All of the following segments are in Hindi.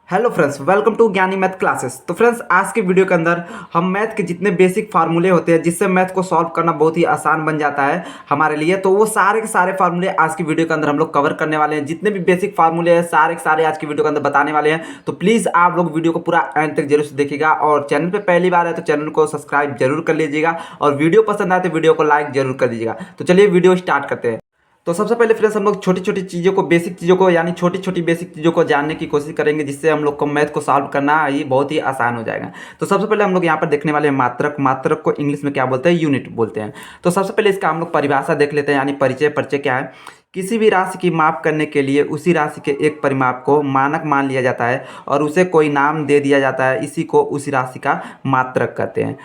हेलो फ्रेंड्स, वेलकम टू ज्ञानी मैथ क्लासेस। तो फ्रेंड्स, आज के वीडियो के अंदर हम मैथ के जितने बेसिक फार्मूले होते हैं जिससे मैथ को सॉल्व करना बहुत ही आसान बन जाता है हमारे लिए, तो वो सारे के सारे फार्मूले आज की वीडियो के अंदर हम लोग कवर करने वाले हैं। जितने भी बेसिक फार्मूले हैं सारे के सारे आज की वीडियो के अंदर बताने वाले हैं। तो प्लीज़ आप लोग वीडियो को पूरा एंड तक जरूर से देखिएगा, और चैनल पर पहली बार है तो चैनल को सब्सक्राइब जरूर कर लीजिएगा, और वीडियो पसंद आए तो वीडियो को लाइक जरूर कर दीजिएगा। तो चलिए वीडियो स्टार्ट करते हैं। तो सबसे पहले फ्रेंड्स, हम लोग छोटी छोटी चीज़ों को, बेसिक चीज़ों को, यानी छोटी छोटी बेसिक चीज़ों को जानने की कोशिश करेंगे, जिससे हम लोग को मैथ को सॉल्व करना ये बहुत ही आसान हो जाएगा। तो सबसे पहले हम लोग यहाँ पर देखने वाले हैं मात्रक। मात्रक को इंग्लिश में क्या बोलते हैं? यूनिट बोलते हैं। तो सबसे पहले इसका हम लोग परिभाषा देख लेते हैं, यानी परिचय क्या है? किसी भी राशि की माप करने के लिए उसी राशि के एक परिमाप को मानक मान लिया जाता है और उसे कोई नाम दे दिया जाता है। इसी को उसी राशि का मात्रक कहते हैं।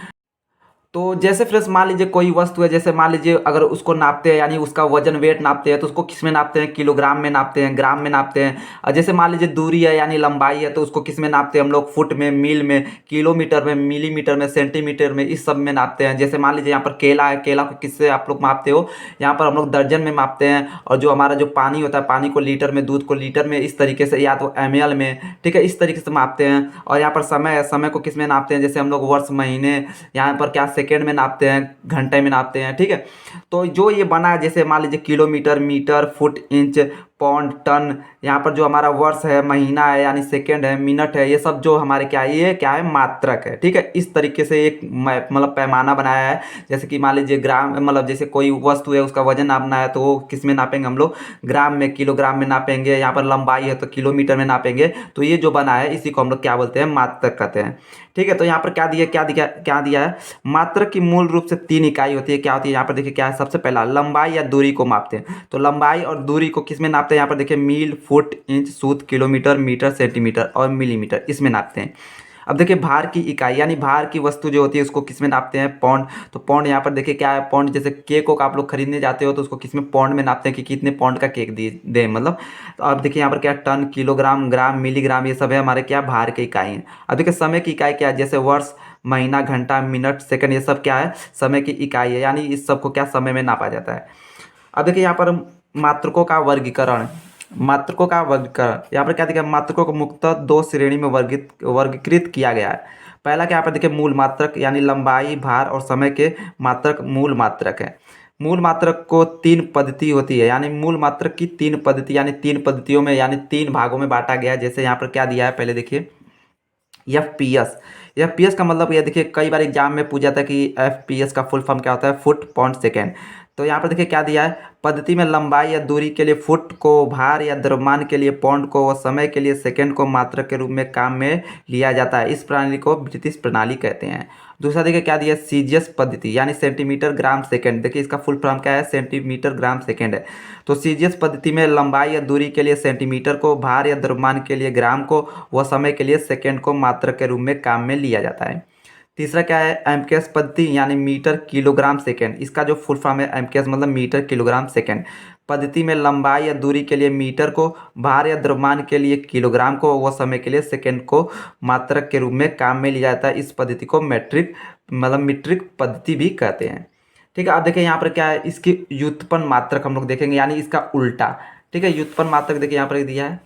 तो जैसे फ्रेंड्स, मान लीजिए कोई वस्तु है, जैसे मान लीजिए अगर उसको नापते हैं, यानी उसका वजन वेट नापते हैं, तो उसको किस में नापते हैं? किलोग्राम में नापते हैं, ग्राम में नापते हैं। और जैसे मान लीजिए दूरी है यानी लंबाई है, तो उसको किस में नापते हैं हम लोग? फुट में, मील में, किलोमीटर में, मिलीमीटर में, सेंटीमीटर में, इस सब में नापते हैं। जैसे मान लीजिए यहाँ पर केला है, केला को किससे आप लोग मापते हो? यहाँ पर हम लोग दर्जन में मापते हैं। और जो हमारा जो पानी होता है, पानी को लीटर में, दूध को लीटर में, इस तरीके से, या तो ml में, ठीक है, इस तरीके से मापते हैं। और यहाँ पर समय है, समय को किस में नापते हैं? जैसे हम लोग वर्ष, महीने, यहाँ पर क्या सेकेंड में नापते हैं, घंटे में नापते हैं, ठीक है। तो जो ये बना है, जैसे मान लीजिए kilometre, metre, foot, inch, pound, ton, यहाँ पर जो हमारा वर्ष है, महीना है यानी सेकेंड है, मिनट है, ये सब जो हमारे क्या है, ये क्या है? मात्रक है, ठीक है। इस तरीके से एक मतलब पैमाना बनाया है। जैसे कि मान लीजिए ग्राम, मतलब जैसे कोई वस्तु है उसका वजन नापना है, तो वो किस में नापेंगे हम लोग? ग्राम में, किलोग्राम में नापेंगे। यहाँ पर लंबाई है तो किलोमीटर में नापेंगे। तो ये जो बना है इसी को हम लोग क्या बोलते हैं? मात्रक कहते हैं, ठीक है। तो यहाँ पर क्या दिया है? मात्रक की मूल रूप से 3 इकाई होती है। क्या होती है? यहाँ पर देखिए क्या है? सबसे पहला लंबाई या दूरी को मापते हैं। तो लंबाई और दूरी को किस में नापते हैं? यहाँ पर देखिए मील, फुट, इंच, सूत, किलोमीटर, मीटर, सेंटीमीटर और मिलीमीटर, इसमें नापते हैं। अब देखिए भार की इकाई, यानी भार की वस्तु जो होती है उसको किस में नापते हैं? पौंड। तो पौंड यहाँ पर देखिए क्या है? पौंड, जैसे केक को आप लोग खरीदने जाते हो तो उसको किस में? पौंड में नापते हैं कि कितने पौंड का केक दे मतलब। तो अब देखिए यहाँ पर क्या? टन, किलोग्राम, ग्राम, मिलीग्राम, ये सब है हमारे क्या? भार की इकाई है। अब देखिए समय की इकाई क्या है? जैसे वर्ष, महीना, घंटा, मिनट, सेकंड, ये सब क्या है? समय की इकाई है, यानी इस सब को क्या? समय में नापा जाता है। अब देखिए यहाँ पर मात्रकों का वर्गीकरण। मात्रकों का वर्गीकरण यहाँ पर क्या दिया? मात्रकों को मुख्यतः 2 श्रेणी में वर्गीकृत किया गया है। पहला क्या? यहाँ पर देखिए मूल मात्रक, यानी लंबाई, भार और समय के मात्रक मूल मात्रक है। मूल मात्रक को 3 पद्धति होती है, यानी मूल मात्रक की 3 पद्धति, यानी 3 पद्धतियों में, यानी 3 भागों में बांटा गया है। जैसे यहाँ पर क्या दिया है, पहले देखिए FPS। FPS का मतलब, ये देखिए कई बार एग्जाम में पूछा था कि FPS का फुल फॉर्म क्या होता है? Foot, pound, second. तो यहाँ पर देखिए क्या दिया है? पद्धति में लंबाई या दूरी के लिए फुट को, भार या द्रव्यमान के लिए पाउंड को, और समय के लिए सेकेंड को मात्रक के रूप में काम में लिया जाता है। इस प्रणाली को ब्रिटिश प्रणाली कहते हैं। दूसरा देखिए क्या दिया? सीजीएस पद्धति, यानी सेंटीमीटर ग्राम सेकेंड। देखिए इसका फुल फॉर्म क्या है? सेंटीमीटर ग्राम सेकेंड है। तो सीजीएस पद्धति में लंबाई या दूरी के लिए सेंटीमीटर को, भार या द्रव्यमान के लिए ग्राम को, व समय के लिए सेकेंड को मात्रक के रूप में काम में लिया जाता है। तीसरा क्या है? एमकेएस पद्धति, यानी मीटर किलोग्राम सेकेंड। इसका जो फुल फॉर्म है एमकेएस मतलब मीटर किलोग्राम सेकेंड। पद्धति में लंबाई या दूरी के लिए मीटर को, भार या द्रव्यमान के लिए किलोग्राम को, व समय के लिए सेकेंड को मात्रक के रूप में काम में लिया जाता है। इस पद्धति को मीट्रिक पद्धति भी कहते हैं, ठीक है। अब देखिए यहाँ पर क्या है? इसकी व्युत्पन्न मात्रक हम लोग देखेंगे, यानी इसका उल्टा, ठीक है। व्युत्पन्न मात्रक देखिए यहाँ पर दिया है,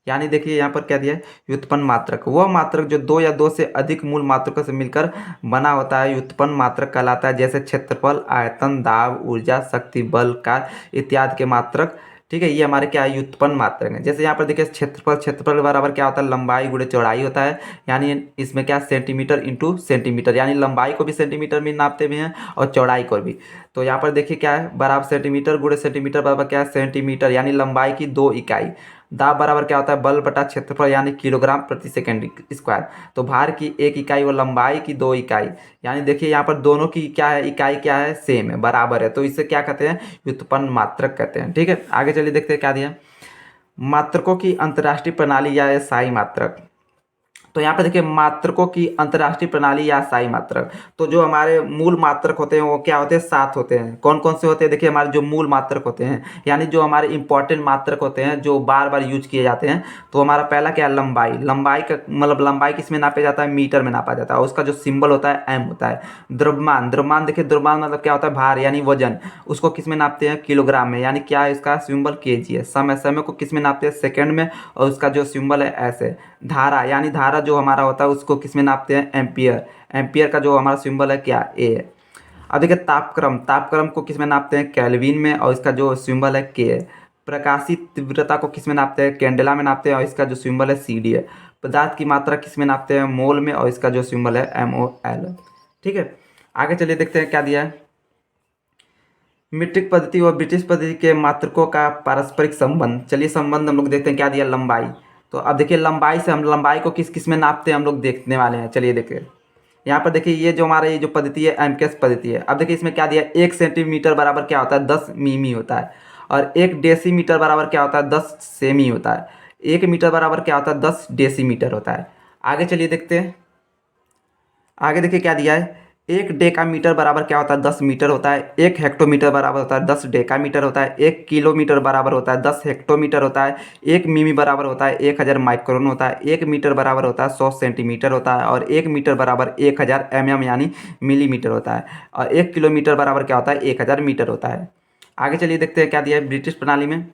यानी देखिए यहाँ पर क्या दिया है? व्युत्पन्न मात्रक वह मात्रक जो 2 या 2 से अधिक मूल मात्रकों से मिलकर बना होता है, व्युत्पन्न मात्रक कहलाता है। जैसे क्षेत्रफल, आयतन, दाब, ऊर्जा, शक्ति, बल, कार्य इत्यादि के मात्रक, ठीक है, ये हमारे क्या है? व्युत्पन्न मात्रक है। जैसे यहाँ पर देखिए क्षेत्रफल बराबर क्या होता है? लंबाई गुणे चौड़ाई होता है, यानी इसमें क्या? सेंटीमीटर इंटू सेंटीमीटर, यानी लंबाई को भी सेंटीमीटर में नापते भी हैं और चौड़ाई को भी। तो यहाँ पर देखिए क्या है? बराबर सेंटीमीटर गुणे सेंटीमीटर बराबर क्या है? सेंटीमीटर, यानी लंबाई की 2 इकाई। दाब बराबर क्या होता है? बल बटा क्षेत्रफल, यानी किलोग्राम प्रति सेकंड स्क्वायर। तो भार की 1 इकाई व लंबाई की 2 इकाई, यानी देखिए यहाँ पर दोनों की क्या है? इकाई क्या है? सेम है, बराबर है। तो इसे क्या कहते हैं? व्युत्पन्न मात्रक कहते हैं, ठीक है। आगे चलिए देखते हैं क्या दिया। मात्रकों की अंतर्राष्ट्रीय प्रणाली या SI मात्रक। तो यहाँ पे देखिए मात्रकों की अंतर्राष्ट्रीय प्रणाली या साई मात्रक। तो जो हमारे मूल मात्रक होते हैं वो क्या होते हैं, 7 होते हैं। कौन कौन से होते हैं, देखिए हमारे जो मूल मात्रक होते हैं यानी जो हमारे इंपॉर्टेंट मात्रक होते हैं जो बार बार यूज किए जाते हैं। तो हमारा पहला क्या है, लंबाई। लंबाई का मतलब लंबाई किस में नापा जाता है, मीटर में नापा जाता है। उसका जो सिंबल होता है एम होता है। द्रव्यमान, द्रव्यमान देखिए द्रव्यमान मतलब क्या होता है, भार यानी वजन। उसको किस में नापते हैं, किलोग्राम में, यानी क्या है इसका सिंबल केजी है। समय, समय को किस में नापते हैं, सेकंड में, और उसका जो सिंबल है ऐसे। धारा यानी धारा जो हमारा होता है उसको किस में नापते हैं, एम्पियर। एम्पियर का जो हमारा सिंबल है क्या, ए है। अब देखिए तापक्रम, तापक्रम को किस में नापते हैं, केल्विन में, और इसका जो सिंबल है के है। प्रकाशीय तीव्रता को किस में नापते हैं, कैंडेला में नापते हैं, और इसका जो सिंबल है सी डी है। पदार्थ की मात्रा किस में नापते हैं, मोल में, और इसका जो सिंबल है एम ओ एल। ठीक है, आगे चलिए देखते हैं क्या दिया है। मीट्रिक पद्धति और ब्रिटिश पद्धति के मात्रकों का पारस्परिक संबंध। चलिए संबंध हम लोग देखते हैं क्या दिया, लंबाई। तो अब देखिए लंबाई से हम लंबाई को किस किस में नापते हैं हम लोग देखने वाले हैं। चलिए देखिए यहाँ पर देखिए ये जो हमारा ये जो पद्धति है एमकेएस पद्धति है। अब देखिए इसमें क्या दिया है, 1 सेंटीमीटर बराबर क्या होता है, 10 मिमी होता है। और 1 डेसीमीटर बराबर क्या होता है, 10 सेमी होता है। 1 मीटर बराबर क्या होता है, 10 डेसीमीटर होता है। आगे चलिए देखते हैं, आगे देखिए क्या दिया है, 1 डेकामीटर बराबर क्या होता है, 10 मीटर होता है। 1 हेक्टोमीटर बराबर होता है 10 डेकामीटर होता है। 1 किलोमीटर बराबर होता है 10 हेक्टोमीटर होता है। 1 मिमी बराबर होता है 1000 माइक्रोन होता है। 1 मीटर बराबर होता है 100 सेंटीमीटर होता है। और 1 मीटर बराबर 1000 mm यानी मिलीमीटर होता है। और 1 किलोमीटर बराबर क्या होता है, 1000 मीटर होता है। आगे चलिए देखते हैं क्या दिया है ब्रिटिश प्रणाली में।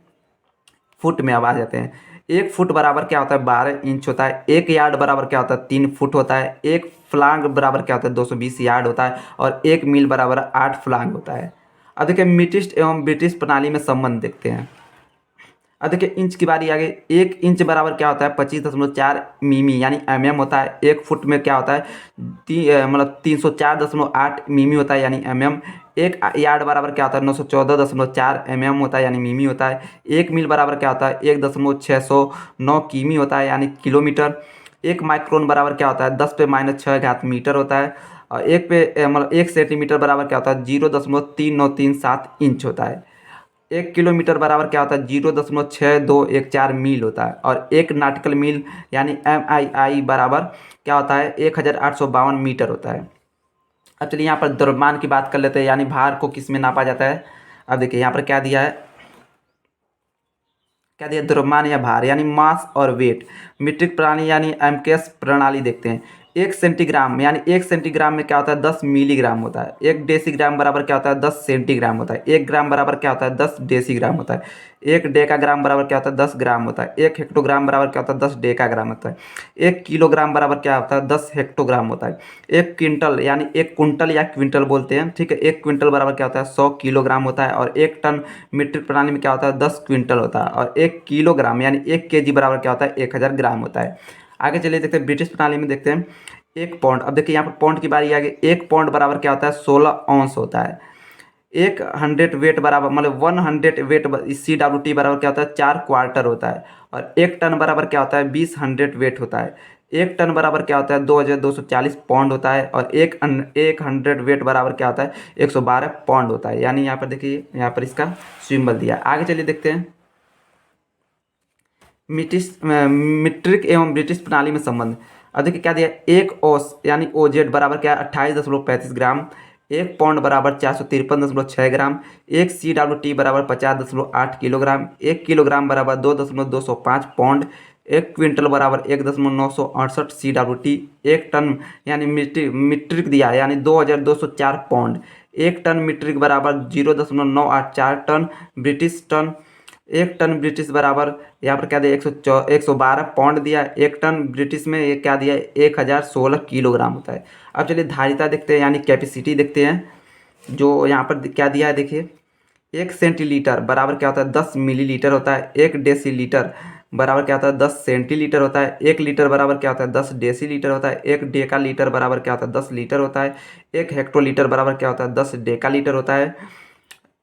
फुट में अब आ जाते हैं। 1 फुट बराबर क्या होता है, 12 इंच होता है। 1 यार्ड बराबर क्या होता है, 3 फुट होता है। 1 फ्लांग बराबर क्या होता है, 220 यार्ड होता है। और 1 मील बराबर 8 फ्लांग होता है। अब देखिए ब्रिटिश एवं ब्रिटिश प्रणाली में संबंध देखते हैं। अब देखिए इंच की बारी आ गई। 1 इंच बराबर क्या होता है, 25.4 मिमी यानी mm होता है। 1 फुट में क्या होता है, मतलब 304.8 मिमी होता है यानी mm। 1 यार्ड बराबर क्या होता है, 914.4 mm होता है यानी मिमी होता है। 1 मील बराबर क्या होता है, 1.609 किमी होता है यानी किलोमीटर। 1 माइक्रोन बराबर क्या होता है, 10⁻⁶ मीटर होता है। और मतलब 1 सेंटीमीटर बराबर क्या होता है, 0.3937 इंच होता है। 1 किलोमीटर बराबर क्या होता है, 0.6214 मील होता है। और 1 नाटिकल मील यानी MII बराबर क्या होता है, 1852 मीटर होता है। अब चलिए यहाँ पर द्रव्यमान की बात कर लेते हैं, यानी भार को किस में नापा जाता है। अब देखिए यहाँ पर क्या दिया है, क्या दिया, द्रव्यमान या भार यानी मास और वेट। मीट्रिक प्रणाली यानी एमकेएस प्रणाली देखते हैं। 1 सेंटीग्राम यानी 1 सेंटीग्राम में क्या होता है, 10 मिलीग्राम होता है। 1 डेसीग्राम बराबर क्या होता है, 10 सेंटीग्राम होता है। 1 ग्राम बराबर क्या होता है, 10 डेसीग्राम होता है। 1 डेकाग्राम बराबर क्या होता है, 10 ग्राम होता है। 1 हेक्टोग्राम बराबर क्या होता है, 10 डेकाग्राम होता है। 1 किलोग्राम बराबर क्या होता है, 10 हेक्टोग्राम होता है। 1 क्विंटल यानी 1 कुंटल या क्विंटल बोलते हैं, ठीक है। 1 क्विंटल बराबर क्या होता है, 100 किलोग्राम होता है। और 1 टन मीट्रिक प्रणाली में क्या होता है, 10 क्विंटल होता है। और 1 किलोग्राम यानी 1 केजी बराबर क्या होता है, 1000 ग्राम होता है। आगे चलिए देखते हैं ब्रिटिश प्रणाली में देखते हैं। 1 पौंड। अब देखिए यहाँ पर पौंड की बारी आ गई। 1 पौंड बराबर क्या होता है, 16 औंस होता है। 100 वेट बराबर मतलब 100 वेट CWT बराबर क्या होता है, 4 क्वार्टर होता है। और 1 टन बराबर क्या होता है, 20 100 वेट होता है। 1 टन बराबर क्या होता है, 2240 पौंड होता है। और 100 वेट बराबर क्या होता है, 112 पौंड होता है। यानी यहाँ पर देखिए यहाँ पर इसका सिंबल दिया है। आगे चलिए देखते हैं मीट्रिक एवं ब्रिटिश प्रणाली में संबंध। अब देखिए क्या दिया है, 1 औस यानी OZ बराबर क्या है, 28.35 ग्राम। 1 पौंड बराबर 453.6 ग्राम। 1 CWT बराबर 50.8 किलोग्राम। 1 किलोग्राम बराबर 2.205 पौंड। 1 क्विंटल बराबर 1.968 CWT। 1 टन यानी मीट्रिक दिया है यानी 2204 पौंड। 1 टन मीट्रिक बराबर 0.984 ton British ton. 1 ton British बराबर यहाँ पर क्या दिया, 112 पौंड दिया। 1 टन ब्रिटिश में ये क्या दिया, 1016 किलोग्राम होता है। अब चलिए धारिता देखते हैं यानी कैपेसिटी देखते हैं। जो यहाँ पर क्या दिया है देखिए, 1 सेंटीलीटर बराबर क्या होता है, 10 मिलीलीटर होता है। 1 डेसीलीटर बराबर क्या होता है, 10 सेंटीलीटर होता है। 1 लीटर बराबर क्या होता है, 10 डेसीलीटर होता है। 1 डेकालीटर बराबर क्या होता है, 10 लीटर होता है। 1 हेक्टोलीटर बराबर क्या होता है, 10 डेकालीटर होता है।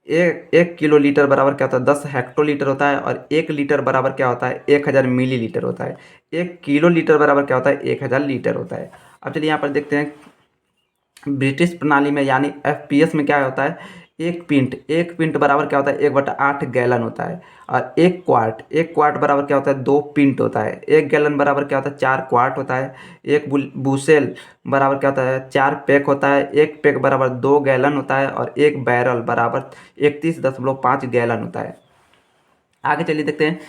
1 किलो लीटर बराबर क्या होता है, 10 हेक्टोलीटर होता है। और 1 लीटर बराबर क्या होता है, 1000 मिलीलीटर होता है। 1 किलो लीटर बराबर क्या होता है, 1000 लीटर होता है। अब चलिए यहाँ पर देखते हैं ब्रिटिश प्रणाली में यानी FPS में क्या होता है, एक पिंट बराबर क्या होता है 1/8 गैलन होता है। और एक क्वार्ट बराबर क्या होता है 2 पिंट होता है। एक गैलन बराबर क्या होता है 4 क्वार्ट होता है। एक बूसेल बराबर क्या होता है 4 पैक होता है। एक पैक बराबर 2 गैलन होता है। और एक बैरल बराबर 31.5 गैलन होता है। आगे चलिए देखते हैं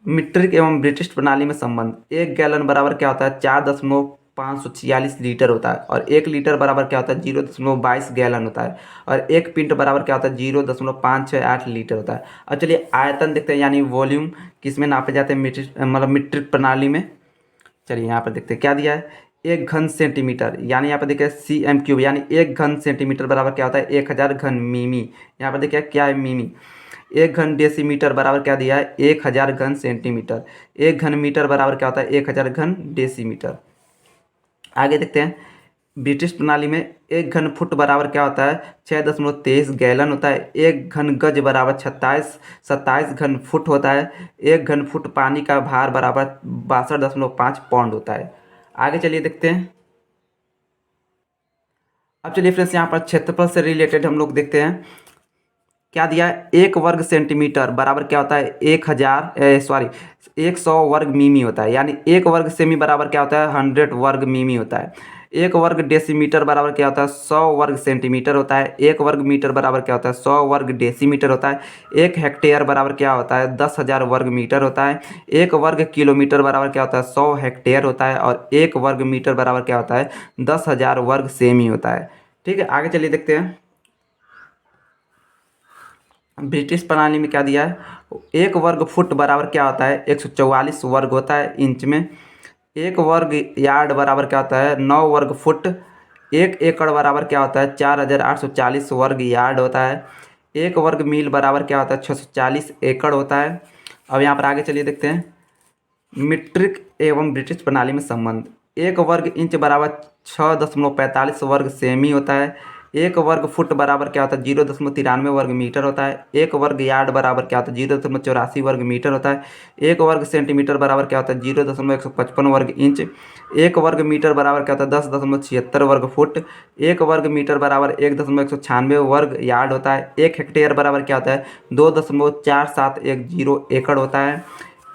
मीट्रिक एवं ब्रिटिश प्रणाली में संबंध। एक गैलन बराबर क्या होता है 4.546 लीटर होता है। और एक लीटर बराबर क्या होता है 0.22 गैलन होता है। और एक पिंट बराबर क्या होता है 0.568 लीटर होता है। अब चलिए आयतन देखते हैं यानी वॉल्यूम किसमें नापे जाते हैं मीट्रिक प्रणाली में। चलिए यहाँ पर देखते हैं क्या दिया है 1 घन सेंटीमीटर, यानी यहाँ पर देखिए cm³ यानी 1 घन सेंटीमीटर बराबर क्या होता है 1000 घन मीमी। यहाँ पर देखिए क्या है मीमी। 1 घन डेसीमीटर बराबर क्या दिया है 1000 घन सेंटीमीटर। 1 घन मीटर बराबर क्या होता है 1000 घन डेसीमीटर। आगे देखते हैं ब्रिटिश प्रणाली में 1 घन फुट बराबर क्या होता है 6.23 गैलन होता है। 1 घन गज बराबर 27 घन फुट होता है। 1 घन फुट पानी का भार बराबर 62.5 पाउंड होता है। आगे चलिए देखते हैं। अब चलिए फ्रेंड्स यहाँ पर क्षेत्रफल से रिलेटेड हम लोग देखते हैं क्या दिया है 1 वर्ग सेंटीमीटर बराबर क्या होता है 100 वर्ग मीमी होता है। यानी 1 वर्ग सेमी बराबर क्या होता है 100 वर्ग मीमी होता है। 1 वर्ग डेसीमीटर बराबर क्या होता है 100 वर्ग सेंटीमीटर होता है। 1 वर्ग मीटर बराबर क्या होता है 100 वर्ग डेसीमीटर होता है। 1 हेक्टेयर बराबर क्या होता है 10,000 वर्ग मीटर होता है। 1 वर्ग किलोमीटर बराबर क्या होता है 100 हेक्टेयर होता है। और 1 वर्ग मीटर बराबर क्या होता है 10,000 वर्ग सेमी होता है। ठीक है, आगे चलिए देखते हैं ब्रिटिश प्रणाली में क्या दिया है 1 वर्ग फुट बराबर क्या होता है 144 वर्ग होता है इंच में। 1 वर्ग यार्ड बराबर क्या होता है 9 वर्ग फुट। 1 एकड़ बराबर क्या होता है 4840 वर्ग यार्ड होता है। 1 वर्ग मील बराबर क्या होता है 640 एकड़ होता है। अब यहाँ पर आगे चलिए देखते हैं मीट्रिक एवं ब्रिटिश प्रणाली में संबंध। 1 वर्ग इंच बराबर 6.45 वर्ग सेमी होता है। 1 वर्ग फुट बराबर क्या होता है 0.93 वर्ग मीटर होता है। 1 वर्ग यार्ड बराबर क्या होता है 0.84 वर्ग मीटर होता है। 1 वर्ग सेंटीमीटर बराबर क्या होता है 0.155 वर्ग इंच। 1 वर्ग मीटर बराबर क्या होता है 10.76 वर्ग फुट। 1 वर्ग मीटर बराबर 1.196 वर्ग यार्ड होता है। 1 हेक्टेयर बराबर क्या होता है 2.4710 एकड़ होता है।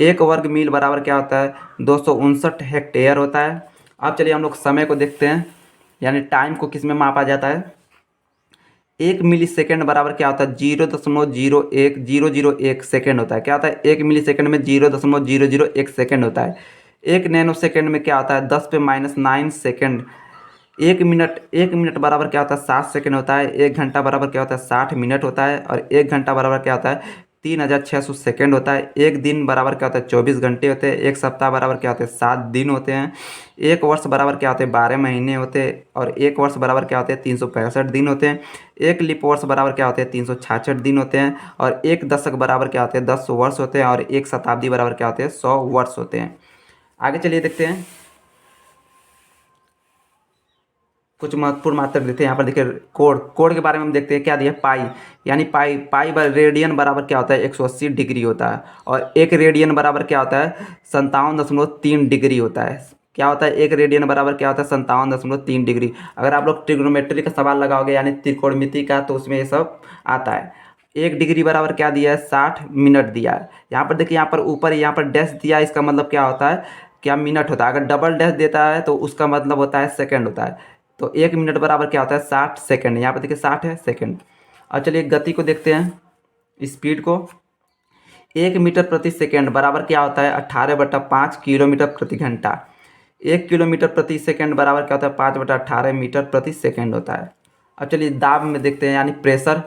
1 वर्ग मील बराबर क्या होता है 259 हेक्टेयर होता है। अब चलिए हम लोग समय को देखते हैं यानी टाइम को किस में मापा जाता है। 1 मिली सेकेंड बराबर क्या होता है 0.01001 सेकेंड होता है। क्या होता है 1 मिली सेकेंड में 0.001 सेकेंड होता है। 1 नैनो सेकेंड में क्या होता है 10⁻⁹ सेकेंड। 1 मिनट बराबर क्या होता है 7 सेकेंड होता है। 1 घंटा बराबर क्या होता है 60 मिनट होता है। और 1 घंटा बराबर क्या होता है 3600 सेकेंड होता है। 1 दिन बराबर क्या होता है 24 घंटे होते हैं। 1 सप्ताह बराबर क्या होते हैं 7 दिन होते हैं। 1 वर्ष बराबर क्या होते हैं 12 महीने होते हैं। और 1 वर्ष बराबर क्या होते हैं 365 दिन होते हैं। 1 लीप वर्ष बराबर क्या होते हैं 366 दिन होते हैं। और 1 दशक बराबर क्या होते हैं 10 वर्ष होते हैं। और 1 शताब्दी बराबर क्या होते हैं 100 वर्ष होते हैं। आगे चलिए देखते हैं कुछ महत्वपूर्ण मात्रक देते हैं। यहाँ पर देखिए कोड के बारे में हम देखते हैं क्या दिया पाई, यानी पाई बाय रेडियन बराबर क्या होता है 180 डिग्री होता है। और 1 रेडियन बराबर क्या होता है 57.3 डिग्री होता है। क्या होता है 1 रेडियन बराबर क्या होता है 57.3 डिग्री। अगर आप लोग ट्रिग्नोमेट्री का सवाल लगाओगे यानी त्रिकोणमिति का तो उसमें ये सब आता है। 1 डिग्री बराबर क्या दिया है 60 मिनट दिया है। यहाँ पर देखिए यहाँ पर ऊपर यहाँ पर डैश दिया है, इसका मतलब क्या होता है क्या मिनट होता है। अगर डबल डैश देता है तो उसका मतलब होता है सेकंड होता है। तो 1 मिनट बराबर क्या होता है 60 सेकंड। यहाँ पर देखिए 60 है सेकंड। अब चलिए गति को देखते हैं स्पीड को। 1 मीटर प्रति सेकंड बराबर क्या होता है 18/5 किलोमीटर प्रति घंटा। 1 किलोमीटर प्रति सेकंड बराबर क्या होता है 5/18 मीटर प्रति सेकंड होता है। अब चलिए दाब में देखते हैं यानी प्रेशर।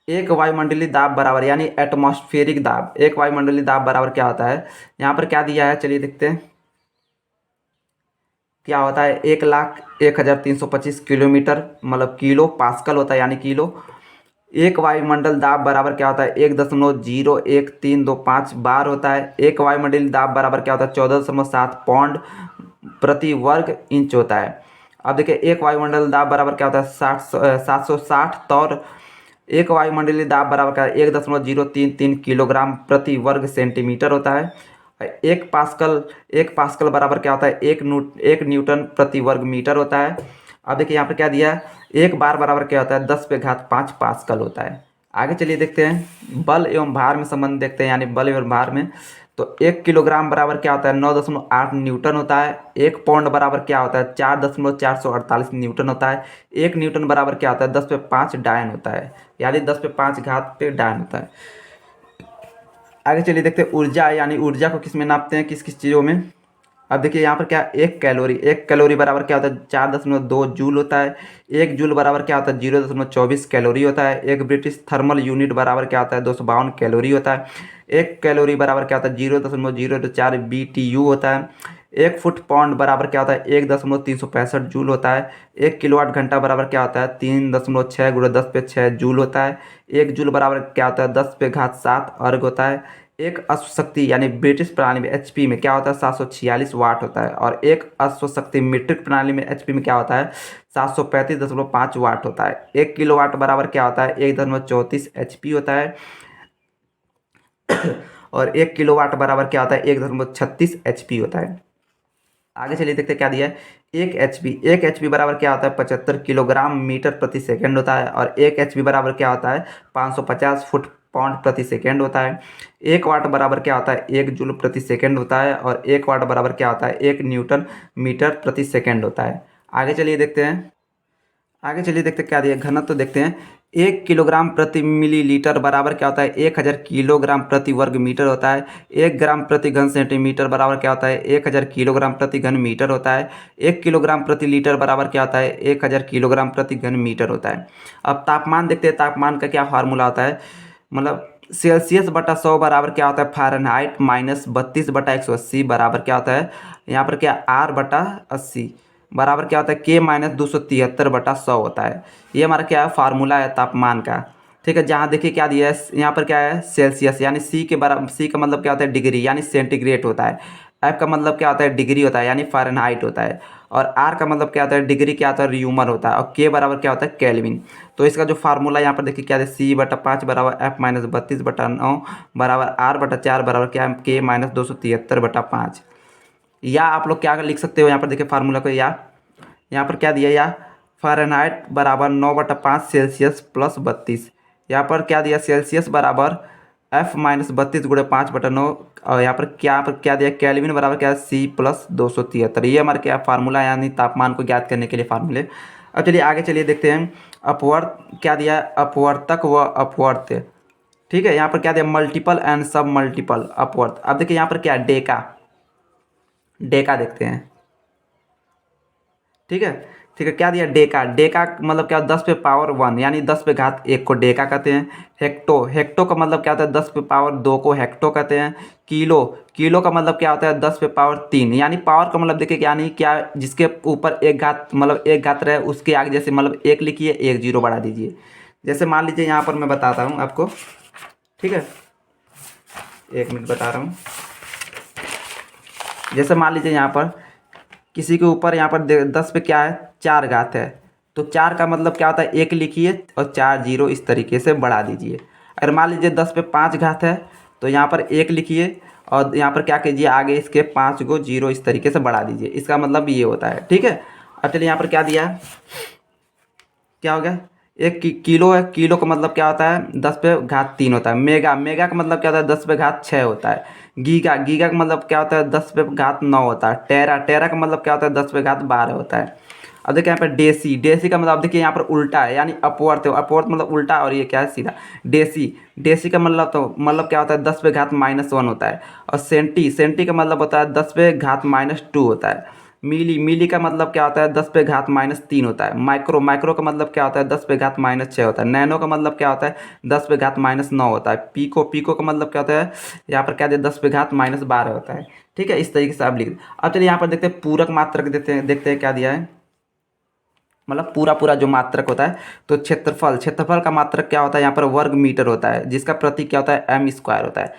एक वायुमंडलीय दाब बराबर यानी एटमॉस्फेरिक दाब। एक वायुमंडलीय दाब बराबर क्या होता है यहाँ पर क्या दिया है चलिए देखते हैं क्या होता है 1,01,325 किलोमीटर मतलब किलो पास्कल होता है यानी किलो। एक वायुमंडल दाब बराबर क्या होता है 1.01325 बार होता है। एक वायुमंडलीय दाब बराबर क्या होता है 14.7 पाउंड प्रति वर्ग इंच होता है। अब देखिए एक वायुमंडल दाब बराबर क्या होता है 760 तौर। एक वायुमंडलीय दाब बराबर क्या है 1.033 किलोग्राम प्रति वर्ग सेंटीमीटर होता है। एक पास्कल बराबर क्या होता है 1 न्यूटन प्रति वर्ग मीटर होता है। अब देखिए यहाँ पर क्या दिया है, एक बार बराबर क्या होता है 10 पे घात 5 पास्कल होता है। आगे चलिए देखते हैं बल एवं भार में संबंध देखते हैं, यानी बल एवं भार में। तो 1 किलोग्राम बराबर क्या होता है 9.8 न्यूटन होता है। 1 पाउंड बराबर क्या होता है 4.448 न्यूटन होता है। 1 न्यूटन बराबर क्या होता है 10 पे 5 डायन होता है, यानी 10 पे 5 घात पे डायन होता है। आगे चलिए देखते हैं ऊर्जा, यानी ऊर्जा को किस में नापते हैं, किस किस चीज़ों में। अब देखिए यहाँ पर क्या 1 कैलोरी बराबर क्या होता है 4.2 जूल होता है। 1 जूल बराबर क्या होता है 0.24 कैलोरी होता है। एक ब्रिटिश थर्मल यूनिट बराबर क्या होता है 252 कैलोरी होता है। 1 कैलोरी बराबर क्या होता है 0.004 BTU होता है। 1 फुट पाउंड बराबर क्या होता है 1.365 जूल होता है। 1 किलोवाट घंटा बराबर क्या होता है 3.6 × 10⁻6 जूल होता है। 1 जूल बराबर क्या होता है 10 पे घात 7 अर्ग होता है। एक अश्वशक्ति यानी ब्रिटिश प्रणाली में HP में क्या होता है 746 वाट होता है। और एक अश्वशक्ति मीट्रिक प्रणाली में HP में क्या होता है 735.5 वाट होता है। 1 किलोवाट बराबर क्या होता है 1.34 HP होता है। और 1 किलोवाट बराबर क्या होता है 1.36 HP होता है। आगे चलिए देखते हैं क्या दिया है। 1 HP बराबर क्या होता है 75 किलोग्राम मीटर प्रति सेकंड होता है। और 1 HP बराबर क्या होता है 550 फुट पाउंड प्रति सेकंड होता है। 1 वाट बराबर क्या होता है 1 जूल प्रति सेकंड होता है। और 1 वाट बराबर क्या होता है 1 न्यूटन मीटर प्रति सेकंड होता है। आगे चलिए देखते हैं क्या दिया घनत्व तो देखते हैं। 1 किलोग्राम प्रति मिलीलीटर बराबर क्या होता है 1000 किलोग्राम प्रति वर्ग मीटर होता है। 1 ग्राम प्रति घन सेंटीमीटर बराबर क्या होता है 1000 किलोग्राम प्रति घन मीटर होता है। 1 किलोग्राम प्रति लीटर बराबर क्या होता है 1000 किलोग्राम प्रति घन मीटर होता है। अब तापमान देखते हैं, तापमान का क्या फार्मूला होता है, मतलब सेल्सियस बटा 100 बराबर क्या होता है फ़ारेनहाइट -32/180 बराबर क्या होता है यहाँ पर क्या R/80 बराबर क्या होता है K-273/100 होता है। ये हमारा क्या है फार्मूला है तापमान का। ठीक है, जहाँ देखिए क्या दिया है यहाँ पर क्या है सेल्सियस, यानी C का मतलब क्या होता है डिग्री यानी सेंटीग्रेड होता है। F का मतलब क्या होता है डिग्री होता है यानी फ़ारेनहाइट होता है। और R का मतलब क्या होता है डिग्री क्या होता है र्यूमर होता है। और K बराबर क्या होता है केल्विन। तो इसका जो फार्मूला यहाँ पर देखिए क्या है C/5 बराबर F-32/9 बराबर R/4 बराबर क्या है K-273/5। या आप लोग क्या लिख सकते हो यहाँ पर देखिए फार्मूला को, या यहाँ पर क्या दिया या फ़ारेनहाइट बराबर 9/5 सेल्सियस प्लस 32। यहाँ पर क्या दिया सेल्सियस बराबर F-32 × 5/9। और यहाँ पर क्या दिया केल्विन बराबर क्या है C+273। ये हमारे क्या फार्मूला यानी तापमान को ज्ञात करने के लिए फार्मूले। अब चलिए आगे चलिए देखते हैं अपवर्त क्या दिया है अपवर्तक व अपवर्त। ठीक है, यहाँ पर क्या दिया मल्टीपल एंड सब मल्टीपल अपवर्त। अब देखिए यहाँ पर क्या डेका डेका देखते हैं। ठीक है, ठीक है, क्या दिया डेका का मतलब क्या 10 पे पावर 1 यानी 10 पे घात 1 को डेका कहते हैं। हेक्टो का मतलब क्या होता है 10 पे पावर 2 को हेक्टो कहते हैं। किलो का मतलब क्या होता है 10 पे पावर 3 यानी पावर का मतलब देखिए यानी क्या जिसके ऊपर एक घात मतलब एक घात रहे उसके आगे जैसे मतलब एक लिखिए 1 जीरो बढ़ा दीजिए। जैसे मान लीजिए यहाँ पर मैं बताता हूँ आपको। ठीक है, 1 मिनट बता रहा हूँ। जैसे मान लीजिए यहाँ पर किसी के ऊपर यहाँ पर 10 पे क्या है 4 घात है, तो 4 का मतलब क्या होता है 1 लिखिए और 4 जीरो इस तरीके से बढ़ा दीजिए। अगर मान लीजिए 10 पे 5 घात है तो यहाँ पर 1 लिखिए और यहाँ पर क्या कीजिए आगे इसके 5 को जीरो इस तरीके से बढ़ा दीजिए। इसका मतलब ये होता है। ठीक है, अब चलिए यहाँ पर क्या दिया क्या हो गया किलो है। किलो का मतलब क्या होता है 10 पे घात 3 होता है। मेगा का मतलब क्या होता है 10 पे घात 6 होता है। गीगा का मतलब क्या होता है 10 पे घात 9 होता है। टेरा का मतलब क्या होता है 10 पे घात 12 होता है। अब देखिए यहाँ पर डेसी का मतलब देखिए यहाँ पर उल्टा है यानी अपवर्त मतलब उल्टा और ये क्या है सीधा। डेसी का मतलब क्या होता है 10 पे घात -1 होता है। और सेंटी का मतलब होता है 10 पे घात -2 होता है। मिली का मतलब क्या होता है 10 पे घात -3 होता है। माइक्रो का मतलब क्या होता है 10 पे घात -6 होता है। नैनो का मतलब क्या होता है 10 पे घात -9 होता है। पीको का मतलब क्या होता है यहाँ पर क्या दिया 10 पे घात -12 होता है। ठीक है, इस तरीके से आप लिख। अब चलिए यहाँ पर देखते हैं पूरक मात्रक देखते हैं क्या दिया है, मतलब पूरा जो मात्रक होता है। तो क्षेत्रफल का मात्रक क्या होता है यहाँ पर वर्ग मीटर होता है जिसका प्रतीक क्या होता है m² होता है।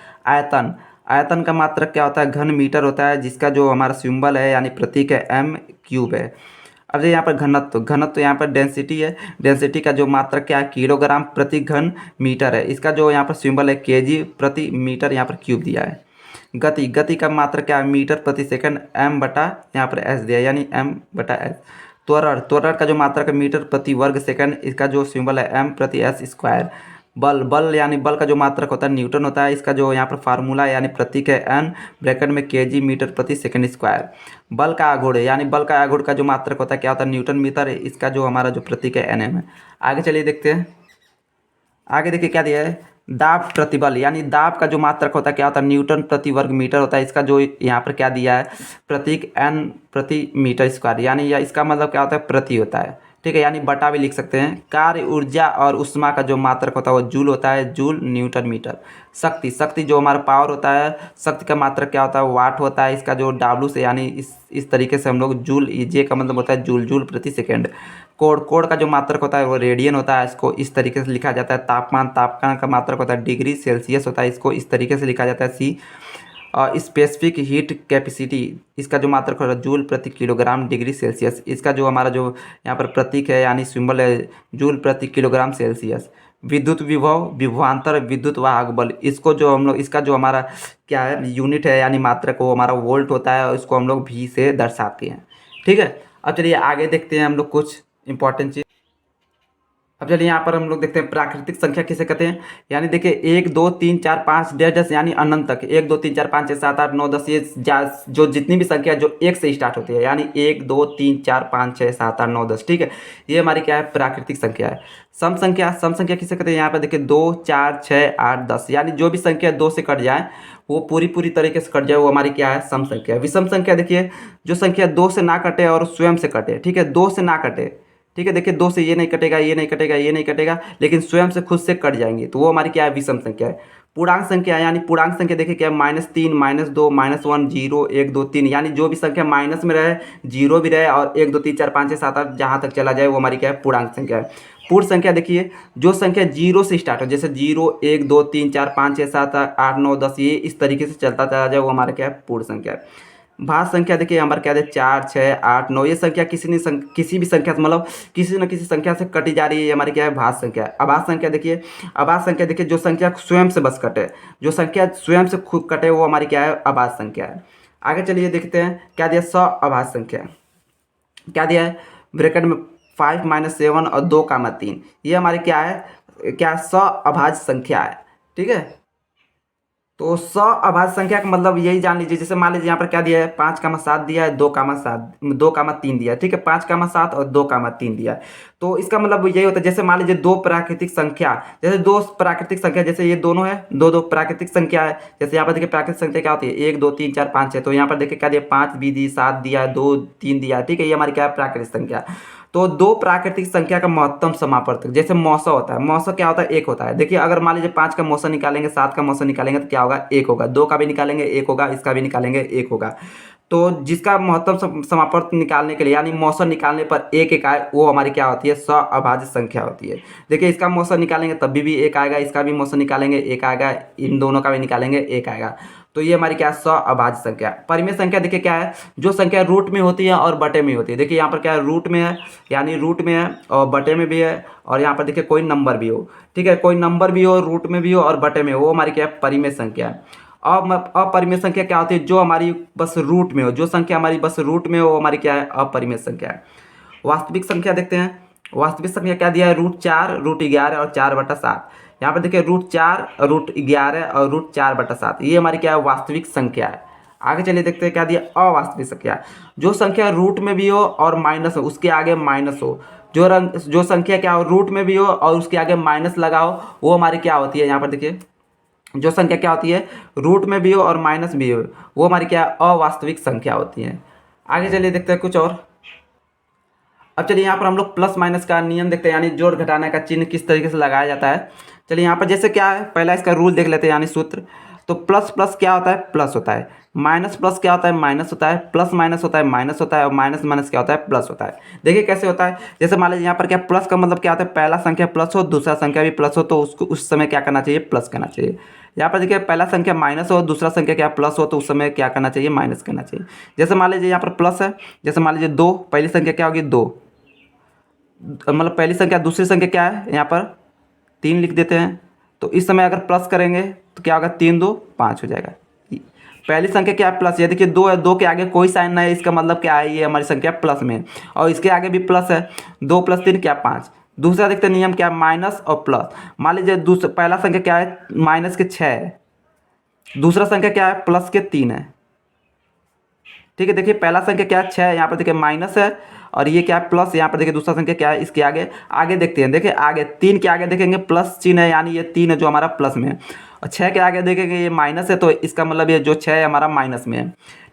आयतन का मात्रक क्या होता है घन मीटर होता है जिसका जो हमारा सिंबल है यानी प्रतीक है m³ है। अब यहाँ पर घनत्व यहाँ पर डेंसिटी है। डेंसिटी का जो मात्रक क्या है किलोग्राम प्रति घन मीटर है। इसका जो यहाँ पर सिंबल है kg प्रति मीटर यहाँ पर क्यूब दिया है। गति का मात्रक क्या है मीटर प्रति सेकंड m/s दिया है यानी m/s। त्वरण त्वरण का जो मात्रक है मीटर प्रति वर्ग सेकंड, इसका जो सिंबल है एम प्रति एस स्क्वायर। बल बल यानी बल का जो मात्रक होता है न्यूटन होता है, इसका जो यहाँ पर फार्मूला यानी प्रतीक है एन ब्रैकेट में केजी मीटर प्रति सेकंड स्क्वायर। बल का आघूर्ण यानी बल का आघूर्ण का जो मात्रक होता है क्या होता है न्यूटन मीटर, इसका जो हमारा जो प्रतीक है एन एम है। आगे चलिए देखते हैं, आगे देखिए क्या दिया है, दाब प्रतिबल यानी दाब का जो मात्रक होता है क्या होता है न्यूटन प्रति वर्ग मीटर होता है, इसका जो यहाँ पर क्या दिया है प्रतीक एन प्रति मीटर स्क्वायर, यानी या इसका मतलब क्या होता है प्रति होता है, ठीक है, यानी बटा भी लिख सकते हैं। कार्य ऊर्जा और उष्मा का जो मात्रक होता है वो जूल होता है, जूल न्यूटन मीटर। शक्ति शक्ति जो हमारा पावर होता है, शक्ति का मात्रक क्या होता है वाट होता है, इसका जो डब्ल्यू से यानी इस तरीके से हम लोग जूल, जे का मतलब होता है जूल, जूल प्रति सेकेंड। कोड कोड का जो मात्रक होता है वो रेडियन होता है, इसको इस तरीके से लिखा जाता है। तापमान तापमान का मात्रक होता है डिग्री सेल्सियस होता है, इसको इस तरीके से लिखा जाता है सी। और स्पेसिफिक हीट कैपेसिटी, इसका जो मात्रक होता है जूल प्रति किलोग्राम डिग्री सेल्सियस, इसका जो हमारा जो यहाँ पर प्रतीक है यानी सिंबल है जूल प्रति किलोग्राम सेल्सियस। विद्युत विभव विभवांतर विद्युत वाहक बल, इसको जो हम लोग इसका जो हमारा क्या है यूनिट है यानी मात्रक वो हमारा वोल्ट होता है और इसको हम लोग भी से दर्शाते हैं, ठीक है। अब चलिए आगे देखते हैं हम लोग कुछ इंपॉर्टेंट चीज। अब चलिए यहाँ पर हम लोग देखते हैं प्राकृतिक संख्या किसे कहते हैं, यानी देखिए 1 2 3 4 5 डेढ़ दस यानी अनंत तक 1 2 3 4 5 6 7 8 9 10, ये जो जितनी भी संख्या जो 1 से स्टार्ट होती है यानी 1 2 3 4 5 6 7 8 9 10, ठीक है, ये हमारी क्या है प्राकृतिक संख्या है। सम संख्या, सम संख्या किसे कहते हैं, यहाँ पर देखिए 2 4 6 8 10 यानी जो भी संख्या 2 से कट जाए वो पूरी तरीके से कट जाए वो हमारी क्या है सम संख्या है। विषम संख्या देखिए जो संख्या 2 से ना कटे और स्वयं से कटे, ठीक है, 2 से ना कटे, ठीक है, देखिए 2 से ये नहीं कटेगा, ये नहीं कटेगा, ये नहीं कटेगा, लेकिन स्वयं से खुद से कट जाएंगे तो वो हमारी क्या है विषम संख्या है। पूर्णांक संख्या यानी पूर्णांक संख्या देखिए क्या है -3 -2 -1 0 1 2 3, यानी जो भी संख्या माइनस में रहे, जीरो भी रहे और 1 2 3 4 5 6 7 8 जहाँ तक चला जाए वो हमारी क्या है पूर्णांक संख्या है। पूर्ण संख्या देखिए जो संख्या 0 से स्टार्ट हो, जैसे 0 1 2 3 4 5 6 7 8 9 10, ये इस तरीके से चलता चला जाए वो हमारा क्या है पूर्ण संख्या है। भाज्य संख्या देखिए हमारे क्या है 4 6 8 9, ये संख्या किसी भी संख्या से मतलब किसी न किसी संख्या से कटी जा रही है, ये हमारी क्या है भाज्य संख्या है। अभाज्य संख्या देखिए, अभाज्य संख्या देखिए जो संख्या स्वयं से बस कटे, जो संख्या स्वयं से खुद कटे वो हमारी क्या है अभाज्य संख्या है। आगे चलिए देखते हैं क्या दिया अभाज्य संख्या, क्या दिया है ब्रैकेट में 5 - 7 और 2 3, ये हमारी क्या है क्या अभाज्य संख्या है, ठीक है। तो अभाज्य संख्या का मतलब यही जान लीजिए, जैसे मान लीजिए यहाँ पर क्या दिया है 5 7 दिया है, 2 3 दिया है, ठीक है, 5 7 और 2 3 दिया है। तो इसका मतलब यही होता है, जैसे मान लीजिए दो प्राकृतिक संख्या, जैसे दो प्राकृतिक संख्या, जैसे ये दोनों है दो प्राकृतिक संख्या है, जैसे यहाँ पर देखिए प्राकृतिक संख्या क्या होती है 1 2 3 4 5 6, तो यहाँ पर देखिए क्या दिया 5 भी दी 7 दिया 2 3 दिया, ठीक है, ये हमारी क्या है प्राकृतिक संख्या। तो दो प्राकृतिक संख्या का महत्तम समापवर्तक, जैसे मौसा होता है, मौसा क्या होता है 1 होता है। देखिए अगर मान लीजिए 5 का मौसा निकालेंगे 7 का मौसा निकालेंगे तो क्या होगा 1 होगा, 2 का भी निकालेंगे 1 होगा, इसका भी निकालेंगे 1 होगा। तो जिसका महत्तम समापवर्तक निकालने के लिए यानी मौसा निकालने पर 1 1 आए वो हमारी क्या होती है अभाज्य संख्या होती है। देखिए इसका मौसा निकालेंगे तब भी 1 आएगा, इसका भी मौसा निकालेंगे 1 आएगा, इन दोनों का भी निकालेंगे 1 आएगा। तो ये हमारी क्या है अभाज्य संख्या। परिमेय संख्या देखिए क्या है, जो संख्या रूट में होती है और बटे में होती है। देखिए यहाँ पर क्या है रूट में है, यानी रूट में है और बटे में भी है, और यहाँ पर देखिए कोई नंबर भी हो, ठीक है, कोई नंबर भी हो रूट में भी हो और बटे में हो, वो हमारी क्या है परिमेय संख्या है। अपरिमेय संख्या क्या होती है, जो हमारी बस रूट में हो, जो संख्या हमारी बस रूट में हो वो हमारी क्या है अपरिमेय संख्या है। वास्तविक संख्या देखते हैं, वास्तविक संख्या क्या दिया है √4 √11 और 4/7। यहाँ पर देखिए √4 √11 और √4/7, ये हमारी क्या है वास्तविक संख्या है। आगे चलिए देखते हैं क्या दिया अवास्तविक संख्या, जो संख्या रूट में भी हो और माइनस हो उसके आगे माइनस हो, जो संख्या क्या हो रूट में भी हो और उसके आगे माइनस लगाओ वो हमारी क्या होती है। यहाँ पर देखिए जो संख्या क्या होती है रूट में भी हो और माइनस भी हो वो हमारी क्या अवास्तविक संख्या होती है। आगे चलिए देखते हैं कुछ और। अब चलिए यहाँ पर हम लोग प्लस माइनस का नियम देखते हैं, यानी जोड़ घटाने का चिन्ह किस तरीके से लगाया जाता है। चलिए यहाँ पर जैसे क्या है पहला इसका रूल देख लेते हैं, यानी सूत्र। तो प्लस प्लस क्या होता है प्लस होता है, माइनस प्लस क्या होता है माइनस होता है, प्लस माइनस होता है माइनस होता है, और माइनस माइनस क्या होता है प्लस होता है। देखिए कैसे होता है, जैसे मान लीजिए यहाँ पर क्या प्लस का मतलब क्या होता है पहला संख्या प्लस हो दूसरा संख्या भी प्लस हो तो उसको उस समय क्या करना चाहिए प्लस करना चाहिए। यहाँ पर देखिए पहला संख्या माइनस हो दूसरा संख्या क्या प्लस हो तो उस समय क्या करना चाहिए माइनस करना चाहिए। जैसे मान लीजिए यहाँ पर प्लस है, जैसे मान लीजिए 2, पहली संख्या क्या होगी 2, मतलब पहली संख्या, दूसरी संख्या क्या है यहाँ पर 3 लिख देते हैं। तो इस समय अगर प्लस करेंगे तो क्या होगा 3 2 5 हो जाएगा। पहली संख्या क्या है प्लस, ये देखिए 2 है, 2 के आगे कोई साइन नहीं है, इसका मतलब क्या है ये हमारी संख्या प्लस में है। और इसके आगे भी प्लस है, 2 + 3 क्या 5। दूसरा देखते हैं नियम क्या है, माइनस और प्लस। मान लीजिए दूसरा पहला संख्या क्या है माइनस के 6 है, दूसरा संख्या क्या है प्लस के 3 है। ठीक है, देखिए पहला संख्या क्या है 6 है, यहाँ पर देखिए माइनस है, और ये क्या है प्लस। यहाँ पर देखिए दूसरा संख्या क्या है इसके आगे, आगे देखते हैं, देखिए आगे 3 के आगे देखेंगे प्लस चिन्ह है, यानी ये 3 है जो हमारा प्लस में है, और 6 के आगे देखेंगे ये माइनस है, तो इसका मतलब ये जो 6 है हमारा माइनस में है।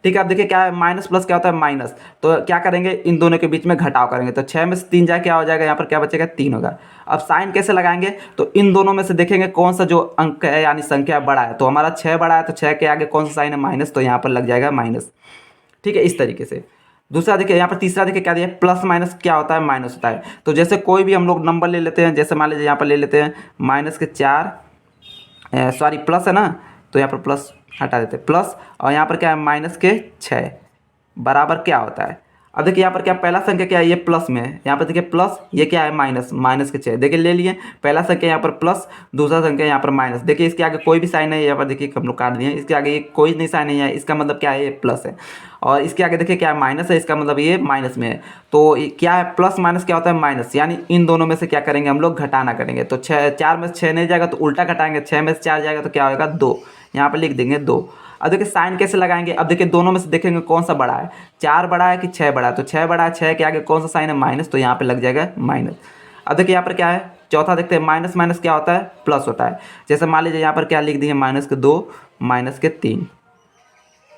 ठीक है, अब देखिए क्या है माइनस प्लस क्या होता है माइनस, तो क्या करेंगे इन दोनों के बीच में घटाव करेंगे, तो 6 में से 3 जाए क्या हो जाएगा, यहाँ पर क्या बचेगा 3 होगा। अब साइन कैसे लगाएंगे, तो इन दोनों में से देखेंगे कौन सा जो अंक है यानी संख्या बड़ा है, तो हमारा 6 बड़ा है, तो 6 के आगे कौन सा साइन है माइनस, तो यहाँ पर लग जाएगा माइनस। ठीक है, इस तरीके से। दूसरा देखिए यहाँ पर, तीसरा देखिए क्या दिया प्लस माइनस क्या होता है माइनस होता है। तो जैसे कोई भी हम लोग नंबर ले लेते हैं, जैसे मान लीजिए यहाँ पर ले लेते हैं माइनस के 4, सॉरी प्लस है ना, तो यहाँ पर प्लस हटा देते हैं प्लस, और यहाँ पर क्या है माइनस के 6 बराबर क्या होता है। अब देखिए यहाँ पर क्या पहला संख्या क्या है ये प्लस में है, यहाँ पर देखिए प्लस, ये क्या है माइनस, माइनस के 6 देखिए ले लिए। पहला संख्या यहाँ पर प्लस, दूसरा संख्या यहाँ पर माइनस, देखिए इसके आगे कोई भी साइन नहीं है, यहाँ पर देखिए हम लोग काट दिए, इसके आगे ये कोई नहीं साइन नहीं है, इसका मतलब क्या है ये प्लस है। और इसके आगे देखिए क्या है माइनस है, इसका मतलब ये माइनस में है। तो क्या है प्लस माइनस क्या होता है माइनस, यानी इन दोनों में से क्या करेंगे हम लोग घटाना करेंगे। तो 4 में से 6 नहीं जाएगा तो उल्टा घटाएंगे, 6 में से 4 जाएगा तो क्या होगा 2, यहाँ पर लिख देंगे 2। अब देखिए साइन कैसे लगाएंगे, अब देखिए दोनों में से देखेंगे कौन सा बड़ा है, 4 बड़ा है कि 6 बड़ा है, तो 6 बड़ा है, 6 के आगे कौन सा साइन है माइनस, तो यहाँ पे लग जाएगा माइनस। अब देखिए यहाँ पर क्या है चौथा देखते हैं, माइनस माइनस क्या होता है प्लस होता है। जैसे मान लीजिए यहाँ पर क्या लिख दिए माइनस के 2 माइनस के 3,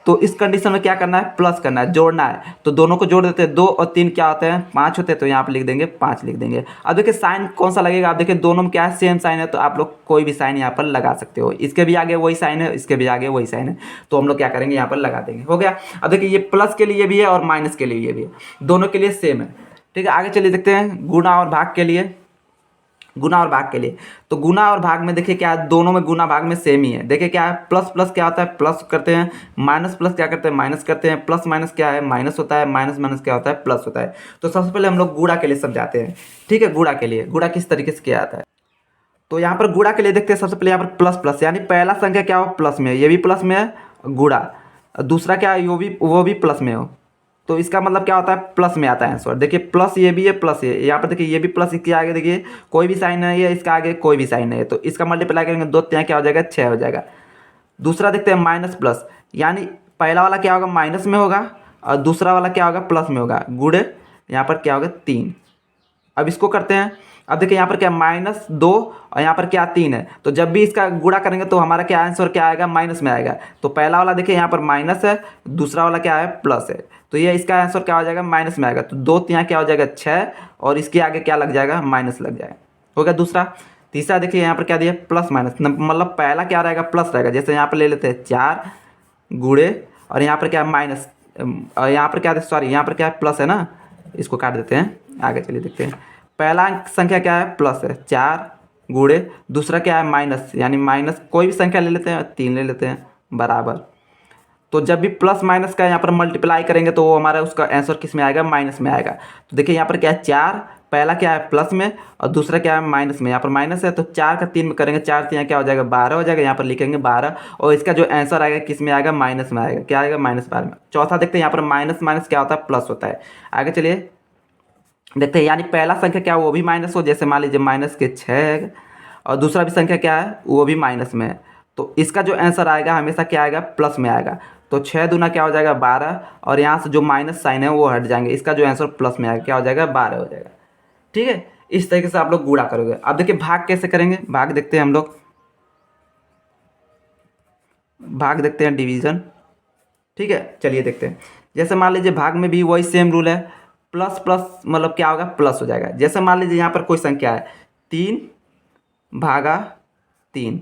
तो इस कंडीशन में क्या करना है प्लस करना है, जोड़ना है, तो दोनों को जोड़ देते हैं, 2 और 3 क्या होते हैं 5 होते हैं, तो यहाँ पे लिख देंगे 5 लिख देंगे। अब देखिए साइन कौन सा लगेगा, आप देखिए दोनों में क्या है सेम साइन है, तो आप लोग कोई भी साइन यहाँ पर लगा सकते हो, इसके भी आगे वही साइन है, इसके भी आगे वही साइन है, तो हम लोग क्या करेंगे यहाँ पर लगा देंगे, हो गया। अब देखिए ये प्लस के लिए भी है और माइनस के लिए भी है, दोनों के लिए सेम है। ठीक है, आगे चलिए देखते हैं गुणा और भाग के लिए, गुना और भाग के लिए। तो गुना और भाग में देखिए क्या है, दोनों में गुना भाग में सेम ही है। देखिए क्या है प्लस प्लस क्या होता है प्लस करते हैं, माइनस प्लस क्या करते हैं माइनस करते हैं, प्लस माइनस क्या है माइनस होता है, माइनस माइनस क्या होता है प्लस होता है। तो सबसे पहले हम लोग गुणा के लिए समझाते हैं। ठीक है, गुणा के लिए गुणा किस तरीके से किया जाता है, तो यहाँ पर गुणा के लिए देखते हैं सबसे पहले यहाँ पर प्लस प्लस, यानी पहला संख्या क्या हो प्लस में है, ये भी प्लस में है गुणा, दूसरा क्या है वो भी प्लस में हो, तो इसका मतलब क्या होता है प्लस में आता है आंसर। देखिए प्लस ये भी है प्लस ये, यहाँ पर देखिए ये भी प्लस, इसके आगे देखिए कोई भी साइन नहीं है, इसका आगे कोई भी साइन नहीं है, तो इसका मल्टीप्लाई करेंगे 2 3 क्या हो जाएगा 6 हो जाएगा। दूसरा देखते हैं माइनस प्लस, यानी पहला वाला क्या होगा माइनस में होगा और दूसरा वाला क्या होगा प्लस में होगा, गुणे यहाँ पर क्या होगा 3। अब इसको करते हैं, अब देखिए यहाँ पर क्या -2 और यहाँ पर क्या 3 है, तो जब भी इसका गुणा करेंगे तो हमारा क्या आंसर क्या आएगा माइनस में आएगा। तो पहला वाला देखिए यहाँ पर माइनस है, दूसरा वाला क्या है प्लस है, तो ये इसका आंसर क्या हो जाएगा माइनस में आएगा। तो 2 3 क्या हो जाएगा 6 और इसके आगे क्या लग जाएगा माइनस लग जाएगा, हो गया दूसरा। तीसरा देखिए यहाँ पर क्या दिया प्लस माइनस, मतलब पहला क्या रहेगा प्लस रहेगा, जैसे यहाँ पर ले लेते हैं 4 गुणे और यहाँ पर क्या माइनस, और यहाँ पर क्या सॉरी यहाँ पर क्या है प्लस है ना, इसको काट देते हैं, आगे चलिए देखते हैं। पहला संख्या क्या है प्लस है 4 गुणे, दूसरा क्या है माइनस, यानी माइनस कोई भी संख्या ले लेते हैं 3 ले लेते हैं बराबर। तो जब भी प्लस माइनस का यहाँ पर मल्टीप्लाई करेंगे तो वो हमारा उसका आंसर किस में आएगा माइनस में आएगा। तो देखिए यहाँ पर क्या है 4, पहला क्या है प्लस में और दूसरा क्या है माइनस में, यहाँ पर माइनस है तो 4 का 3 में करेंगे 4 3 क्या हो जाएगा 12 हो जाएगा, यहाँ पर लिखेंगे 12 और इसका जो आंसर आएगा किस में आएगा माइनस में आएगा, क्या आएगा -12 में। चौथा देखते हैं यहाँ पर माइनस माइनस क्या होता है प्लस होता है। आगे चलिए देखते हैं, यानी पहला संख्या क्या है वो भी माइनस हो, जैसे मान लीजिए माइनस के 6 है और दूसरा भी संख्या क्या है वो भी माइनस में है, तो इसका जो आंसर आएगा हमेशा क्या आएगा प्लस में आएगा। तो 6 दूना क्या हो जाएगा 12 और यहाँ से जो माइनस साइन है वो हट जाएंगे, इसका जो आंसर प्लस में आएगा क्या हो जाएगा 12 हो जाएगा। ठीक है, इस तरीके से आप लोग गुणा करोगे। अब देखिए भाग कैसे करेंगे, भाग देखते हैं हम लोग, भाग देखते हैं डिवीज़न। ठीक है, चलिए देखते हैं। जैसे मान लीजिए भाग में भी वही सेम रूल है, प्लस प्लस मतलब क्या होगा प्लस हो जाएगा। जैसे मान लीजिए यहाँ पर कोई संख्या है 3 भागा 3,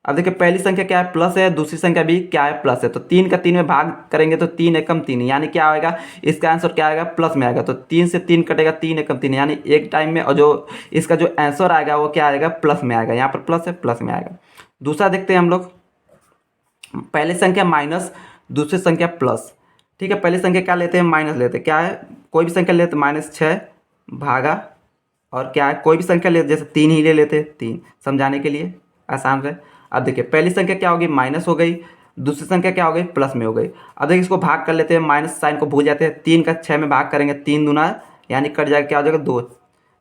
अब देखिए पहली संख्या क्या है प्लस है, दूसरी संख्या भी क्या है प्लस है, तो 3 का 3 में भाग करेंगे तो 3 एकम 3 यानी क्या आएगा इसका आंसर क्या आएगा प्लस में आएगा। तो 3 से 3 कटेगा 3 एकम 3 यानी एक टाइम में, और जो इसका जो आंसर आएगा वो क्या आएगा प्लस में आएगा, यहाँ पर प्लस है प्लस में आएगा। दूसरा देखते हैं हम लोग, पहली संख्या माइनस दूसरी संख्या प्लस। ठीक है, पहली संख्या क्या लेते हैं माइनस लेते हैं, क्या है कोई भी संख्या लेते -6 भागा और क्या है कोई भी संख्या लेते जैसे 3 ही ले लेते 3 समझाने के लिए आसान रहे। अब देखिए पहली संख्या क्या होगी माइनस हो गई दूसरी संख्या क्या हो गई, प्लस में हो गई। अब देखिए इसको भाग कर लेते हैं, माइनस साइन को भूल जाते हैं। 3 का 6 में भाग करेंगे, 3 दूना यानी कट जाएगा, क्या हो जाएगा 2,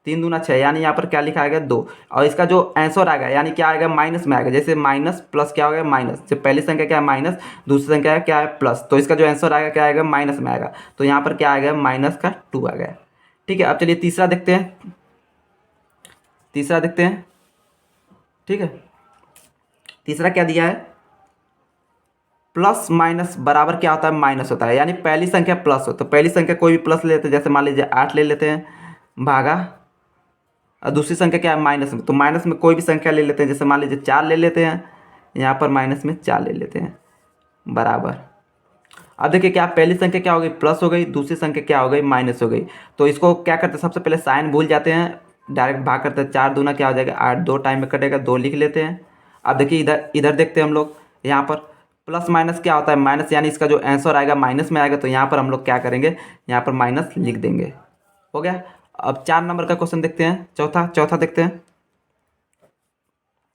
3 दूना 6 यानी यहाँ पर क्या लिखा आएगा 2। और इसका जो आंसर आएगा यानी क्या आएगा, माइनस में आएगा। जैसे माइनस प्लस क्या हो गया माइनस, जब पहली संख्या क्या है माइनस, दूसरी संख्या क्या है प्लस, तो इसका जो आंसर आएगा क्या आएगा, माइनस में आएगा। तो यहाँ पर क्या आएगा, माइनस का 2 आ गया। ठीक है, अब चलिए तीसरा देखते हैं, तीसरा देखते हैं। ठीक है, तीसरा क्या दिया है, प्लस माइनस बराबर क्या होता है, माइनस होता है। यानी पहली संख्या प्लस हो तो पहली संख्या कोई भी प्लस ले लेते हैं, जैसे मान लीजिए 8 ले लेते हैं भागा, और दूसरी संख्या क्या है माइनस में, तो माइनस में कोई भी संख्या ले लेते हैं, जैसे मान लीजिए 4 ले लेते हैं, यहाँ पर माइनस में 4 ले लेते हैं बराबर। अब देखिए क्या पहली संख्या क्या हो गई, प्लस हो गई, दूसरी संख्या क्या हो गई, माइनस हो गई। तो इसको क्या करते हैं, सबसे पहले साइन भूल जाते हैं, डायरेक्ट भाग करते हैं। 4 दूना क्या हो जाएगा 8, 2 टाइम में कटेगा, 2 लिख लेते हैं। अब देखिए इधर इधर देखते हैं हम लोग, यहाँ पर प्लस माइनस क्या होता है, माइनस, यानी इसका जो आंसर आएगा माइनस में आएगा। तो यहाँ पर हम लोग क्या करेंगे, यहाँ पर माइनस लिख देंगे। हो गया। अब 4 नंबर का क्वेश्चन देखते हैं, चौथा देखते हैं।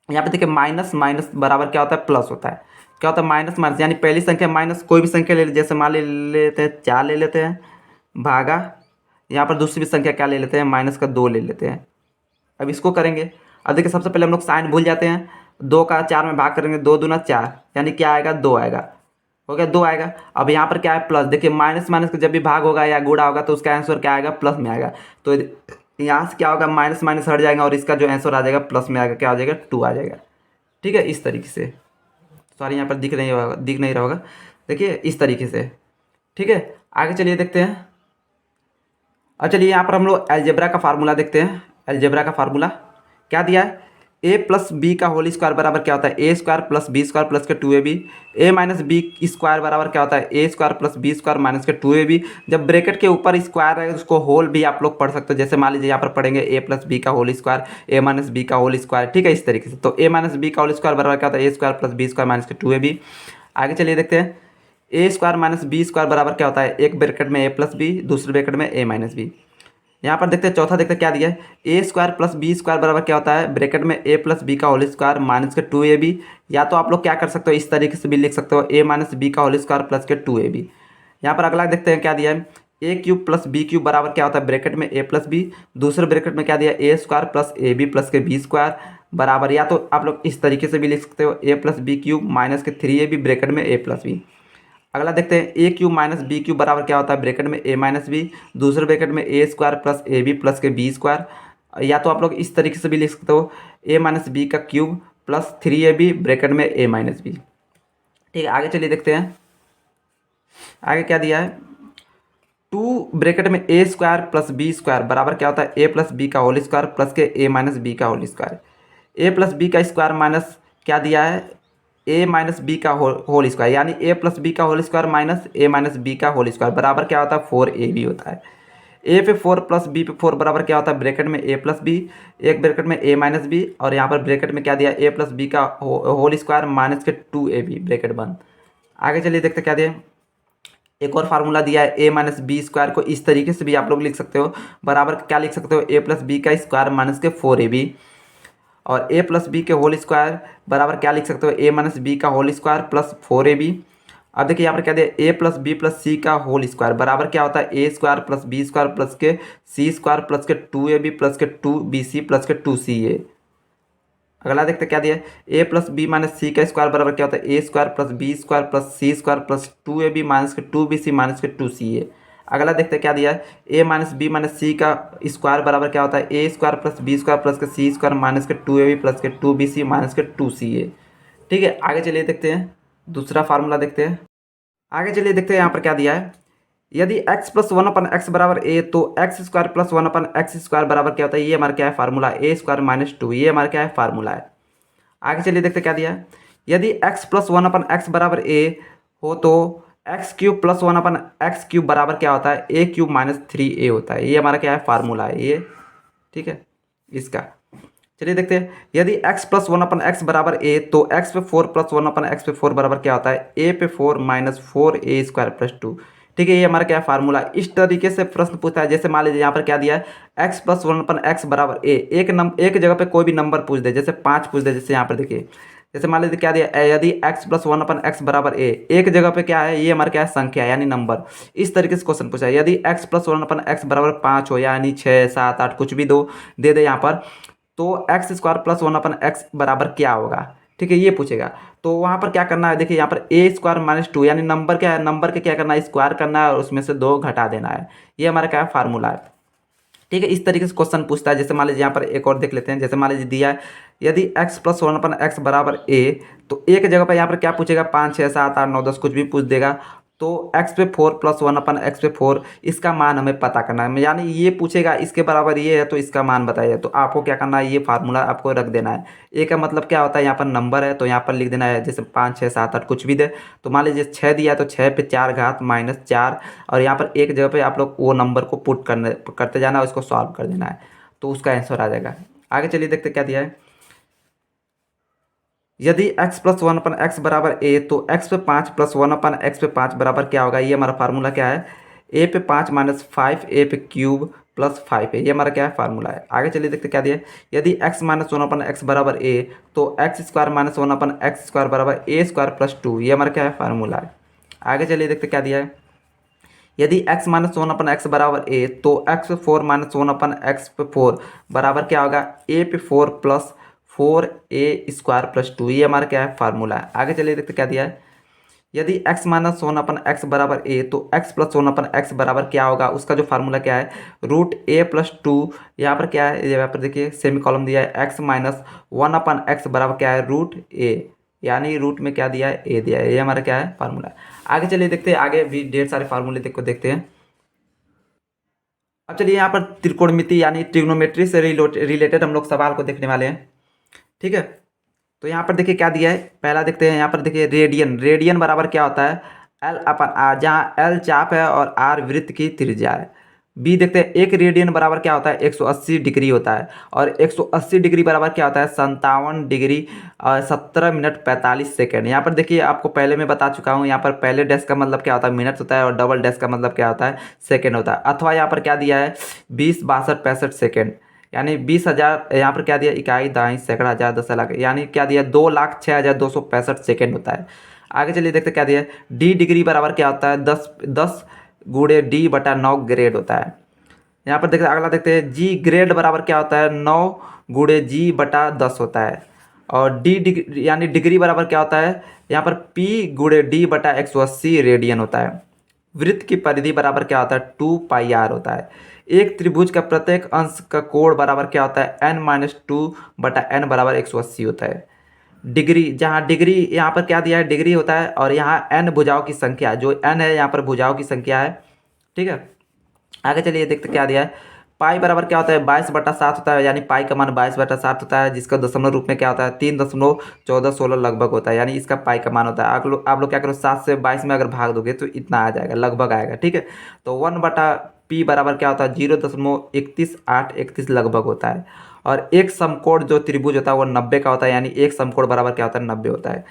यहाँ पे देखिए माइनस माइनस बराबर क्या होता है, प्लस होता है। क्या होता है, माइनस माइनस, यानी पहली संख्या माइनस कोई भी संख्या ले लीजिए, जैसे मान लेते हैं 4 ले लेते हैं भागा, यहाँ पर दूसरी भी संख्या क्या ले लेते हैं, माइनस का 2 ले लेते हैं। अब इसको करेंगे। अब देखिए सबसे पहले हम लोग साइन भूल जाते हैं, 2 का 4 में भाग करेंगे, 2 दूना 4 यानी क्या आएगा 2 आएगा। हो गया, 2 आएगा। अब यहाँ पर क्या है प्लस, देखिए माइनस माइनस का जब भी भाग होगा या गुणा होगा तो उसका आंसर क्या आएगा, प्लस में आएगा। तो यहाँ से क्या होगा, माइनस माइनस हट जाएगा और इसका जो आंसर आ जाएगा प्लस में आएगा, क्या हो जाएगा 2 आ जाएगा। ठीक है, इस तरीके से, सॉरी यहाँ पर दिख नहीं रहा होगा, देखिए इस तरीके से। ठीक है, आगे चलिए देखते हैं। अब चलिए यहाँ पर हम लोग अलजेब्रा का फार्मूला देखते हैं। अलजेब्रा का फार्मूला क्या दिया है, ए प्लस बी का होल स्क्वायर बराबर क्या होता है, A square plus B square plus के 2ab। ए माइनस बी स्क्वायर बराबर क्या होता है, A square plus B square minus के 2ab। जब ब्रैकेट के ऊपर स्क्वायर है उसको होल भी आप लोग पढ़ सकते हो, जैसे मान लीजिए यहाँ पर पढ़ेंगे ए प्लस बी का whole square, A minus B का होल स्क्वायर। ठीक है, इस तरीके से। तो ए माइनस बी का होल स्क्वायर बराबर क्या होता है, A square plus B square minus के 2ab। आगे चलिए देखते हैं, A square minus B square बराबर क्या होता है, एक ब्रैकेट में ए प्लस बी, दूसरे ब्रैकेट में ए माइनस बी। यहाँ पर देखते हैं चौथा, देखते हैं क्या दिया है, A square plus B square बराबर क्या होता है, ब्रैकेट में ए प्लस बी का होल स्क्वायर माइनस के 2ab। या तो आप लोग क्या कर सकते हो, इस तरीके से भी लिख सकते हो, ए माइनस बी का होल स्क्वायर प्लस के 2ab। यहाँ पर अगला देखते हैं क्या दिया है, A cube plus B cube बराबर क्या होता है, ब्रैकेट में ए प्लस बी, दूसरे ब्रैकेट में क्या दिया, A square plus A B plus के बी स्क्वायर बराबर। या तो आप लोग इस तरीके से भी लिख सकते हो, A plus B cube minus के 3ab ब्रैकेट में ए प्लस बी। अगला देखते हैं, A cube minus B cube बराबर क्या होता है, ब्रैकेट में ए माइनस बी, दूसरे ब्रैकेट में A square plus A B plus के बी स्क्वायर। या तो आप लोग इस तरीके से भी लिख सकते हो, ए माइनस बी का क्यूब प्लस 3ab ब्रैकेट में ए माइनस बी। ठीक है, आगे चलिए देखते हैं, आगे क्या दिया है, 2 ब्रैकेट में A square plus B square बराबर क्या होता है, ए प्लस बी का होल स्क्वायर प्लस के ए माइनस बी का होल स्क्वायर। ए प्लस बी का स्क्वायर माइनस क्या दिया है, ए माइनस बी का होल स्क्वायर, यानी ए प्लस बी का whole square minus A minus B का होल स्क्वायर बराबर क्या होता है, 4ab होता है। ए पे 4 प्लस बी पे 4 बराबर क्या होता है, ब्रैकेट में ए प्लस बी, एक ब्रैकेट में ए माइनस बी, और यहाँ पर ब्रैकेट में क्या दिया, ए प्लस बी का होल स्क्वायर माइनस के 2ab ब्रैकेट बंद। आगे चलिए देखते क्या दिया, एक और फार्मूला दिया है, ए माइनस बी स्क्वायर को इस तरीके से भी आप लोग लिख सकते हो, बराबर क्या लिख सकते हो, ए प्लस बी का स्क्वायर माइनस के 4ab। और ए प्लस बी के होल स्क्वायर बराबर क्या लिख सकते हो, ए माइनस बी का होल स्क्वायर प्लस 4ab। अब देखिए यहाँ पर क्या दिया, A plus B plus C का होल स्क्वायर बराबर क्या होता है, A square plus B square plus के सी स्क्वायर प्लस के 2ab प्लस के 2bc प्लस के 2ca। अगला देखते क्या दिया, A plus B minus C का स्क्वायर बराबर क्या होता है, A square plus B square plus C square plus 2ab minus के 2bc माइनस के 2ca। अगला देखते क्या दिया है, A minus B minus C का स्क्वायर बराबर क्या होता है, A square plus B square plus के सी स्क्वायर माइनस के 2ab प्लस के 2bc माइनस के 2ca। ठीक है, आगे चलिए देखते हैं दूसरा फार्मूला देखते हैं। आगे चलिए देखते हैं यहाँ पर क्या दिया है, यदि x प्लस 1/x बराबर a तो x square plus 1/x square बराबर क्या होता है, ये हमारा क्या है फार्मूला, ए स्क्वायर माइनस 2, ये हमारा क्या है फार्मूला है। आगे चलिए देखते क्या दिया है, यदि x प्लस 1/x बराबर a हो तो x cube plus 1/x cube बराबर क्या होता है, ए क्यूब माइनस 3a होता है, ये हमारा क्या है फार्मूला है ये। ठीक है, इसका चलिए देखते हैं, यदि x प्लस 1/x बराबर a तो x पे 4 प्लस 1/x पे 4 बराबर क्या होता है, a पे 4 माइनस 4a स्क्वायर प्लस 2। ठीक है, ये हमारा क्या है फार्मूला। इस तरीके से प्रश्न पूछता है, जैसे मान लीजिए यहाँ पर क्या दिया है, x प्लस 1/x बराबर a, एक जगह पे कोई भी नंबर पूछ दे, जैसे 5 पूछ दे, जैसे यहाँ पर देखिए, जैसे मान लीजिए क्या दिया यदि x plus one upon x बराबर ए, एक जगह पे क्या है ये हमारा क्या है संख्या यानी नंबर। इस तरीके से क्वेश्चन पूछा है। यदि x plus one upon x बराबर 5 हो यानी 6 7 8 कुछ भी दो दे दे यहाँ पर, तो x square plus one upon x बराबर क्या होगा, ठीक है ये पूछेगा। तो वहाँ पर क्या करना है, देखिए यहाँ पर ए स्क्वायर माइनस टू यानी नंबर क्या है, नंबर के क्या करना है स्क्वायर करना है और उसमें से 2 घटा देना है। ये हमारा क्या है फार्मूला है, ठीक है। इस तरीके से क्वेश्चन पूछता है। जैसे मान लीजिए यहाँ पर एक और देख लेते हैं। जैसे मान लीजिए दिया है यदि x plus one upon x बराबर ए, तो एक जगह पर यहाँ पर क्या पूछेगा 5 6 7 8 9 10 कुछ भी पूछ देगा। तो x पे 4 प्लस वन अपन एक्स पे 4, इसका मान हमें पता करना है। यानी ये पूछेगा इसके बराबर ये है तो इसका मान बताइए। तो आपको क्या करना है, ये फार्मूला आपको रख देना है। ए का मतलब क्या होता है, यहाँ पर नंबर है तो यहाँ पर लिख देना है जैसे 5 6 7 8 कुछ भी दे। तो मान लीजिए 6 दिया है तो 6 पे 4 घात माइनस 4, और यहाँ पर एक जगह पे आप लोग वो नंबर को पुट करते जाना है, उसको सॉल्व कर देना है तो उसका आंसर आ जाएगा। आगे चलिए देखते क्या दिया है। यदि x plus one upon x बराबर ए, तो x पे 5 प्लस वन अपन एक्स पे 5 बराबर क्या होगा, ये हमारा फार्मूला क्या है ए पे 5 माइनस 5 ए पे क्यूब प्लस 5 है, ये हमारा क्या है फार्मूला है। आगे चलिए देखते क्या दिया है। यदि x minus one upon x बराबर ए, तो x square minus one upon x square बराबर ए स्क्वायर प्लस 2, ये हमारा क्या है फार्मूला है। आगे चलिए देखते क्या दिया है। यदि x minus one upon x बराबर ए, तो x पे 4 माइनस वन अपन एक्स पे 4 बराबर क्या होगा ए पे 4 प्लस 4a² प्लस 2, ये हमारा क्या है फार्मूला है। आगे चलिए देखते क्या दिया है। यदि x minus one upon x बराबर ए, तो x plus one upon x बराबर क्या होगा, उसका जो फार्मूला क्या है रूट ए प्लस 2। यहाँ पर क्या है, यहाँ पर देखिए सेमी कॉलम दिया है x minus one upon x बराबर क्या है रूट ए, यानी रूट में क्या दिया है ए दिया है, ये हमारा क्या है फार्मूला है। आगे चलिए देखते हैं, आगे भी ढेर सारे फार्मूले देखते हैं। अब चलिए यहाँ पर त्रिकोणमिति यानी ट्रिग्नोमेट्री से रिलेटेड हम लोग सवाल को देखने वाले हैं, ठीक है। तो यहाँ पर देखिए क्या दिया है, पहला देखते हैं। यहाँ पर देखिए रेडियन, रेडियन बराबर क्या होता है एल अपन आर, जहाँ एल चाप है और आर वृत्त की त्रिज्या है। बी देखते हैं एक रेडियन बराबर क्या होता है 180 डिग्री होता है, और 180 डिग्री बराबर क्या होता है 57 डिग्री और 17 मिनट 45 सेकेंड। यहाँ पर देखिए आपको पहले मैं बता चुका हूँ, यहाँ पर पहले डैश का मतलब क्या होता है मिनट होता है, और डबल डैश का मतलब क्या होता है सेकेंड होता है। अथवा यहाँ पर क्या दिया है 20 62 65 सेकेंड, यानी 20,000। यहाँ पर क्या दिया इकाई दाई सैकड़ा हज़ार 10 लाख, यानी क्या दिया 2,06,265 सेकेंड होता है। आगे चलिए देखते क्या दिया है। डी डिग्री बराबर क्या होता है 10 गुणे डी बटा 9 ग्रेड होता है। यहाँ पर देखते अगला देखते हैं जी ग्रेड बराबर क्या होता है 9 गुणे जी बटा 10 होता है। और डी डिग्री यानी डिग्री बराबर क्या होता है यहाँ पर पी गुणे डी बटा 180 रेडियन होता है। वृत्त की परिधि बराबर क्या होता है 2 पाई आर होता है। एक त्रिभुज का प्रत्येक अंश का कोण बराबर क्या होता है n-2 बटा n बराबर 180 होता है। डिग्री, जहाँ डिग्री यहाँ पर क्या दिया है डिग्री होता है, और यहाँ n भुजाओं की संख्या, जो n है यहाँ पर भुजाओं की संख्या है, ठीक है। आगे चलिए देखते क्या दिया है। पाई बराबर क्या होता है 22/7 होता है, यानी पाई का मान 22/7 होता है, जिसका दशमलव रूप में क्या होता है 3.1416 लगभग होता है, यानी इसका पाई का मान होता है। आप लोग क्या करो 7 से 22 में अगर भाग दोगे तो इतना आ जाएगा, लगभग आएगा, ठीक है। तो 1/p बराबर क्या होता है 0.31831 लगभग होता है। और एक समकोण जो त्रिभुज होता है वो 90 का होता है, यानी एक समकोण बराबर क्या होता है 90 होता है।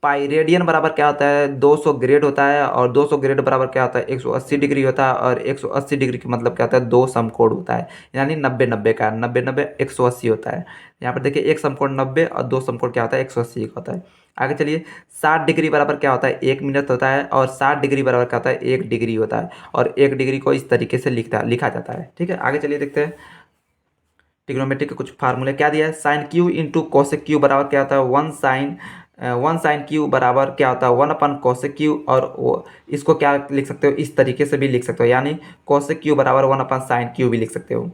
पाई रेडियन बराबर क्या होता है 200 ग्रेड होता है, और 200 ग्रेड बराबर क्या होता है 180 डिग्री होता है, और 180 डिग्री का मतलब क्या होता है 2 समकोण होता है, यानी 90 90 का 90 90 180 होता है। यहाँ पर देखिए एक समकोण 90 और 2 समकोण क्या होता है 180 का होता है। आगे चलिए 60 डिग्री बराबर क्या होता है 1 मिनट होता है, और 60 डिग्री बराबर क्या होता है 1 डिग्री होता है, और 1 डिग्री को इस तरीके से लिखा जाता है, ठीक है। आगे चलिए देखते हैं ट्रिग्नोमेट्री के कुछ फार्मूले क्या दिया है। Sine Q into cosec Q बराबर क्या होता है 1 साइन क्यू बराबर क्या होता है 1/कोसेक क्यू, और वो इसको क्या लिख सकते हो इस तरीके से भी लिख सकते हो, यानी कोसेक क्यू बराबर 1/साइन क्यू भी लिख सकते हो।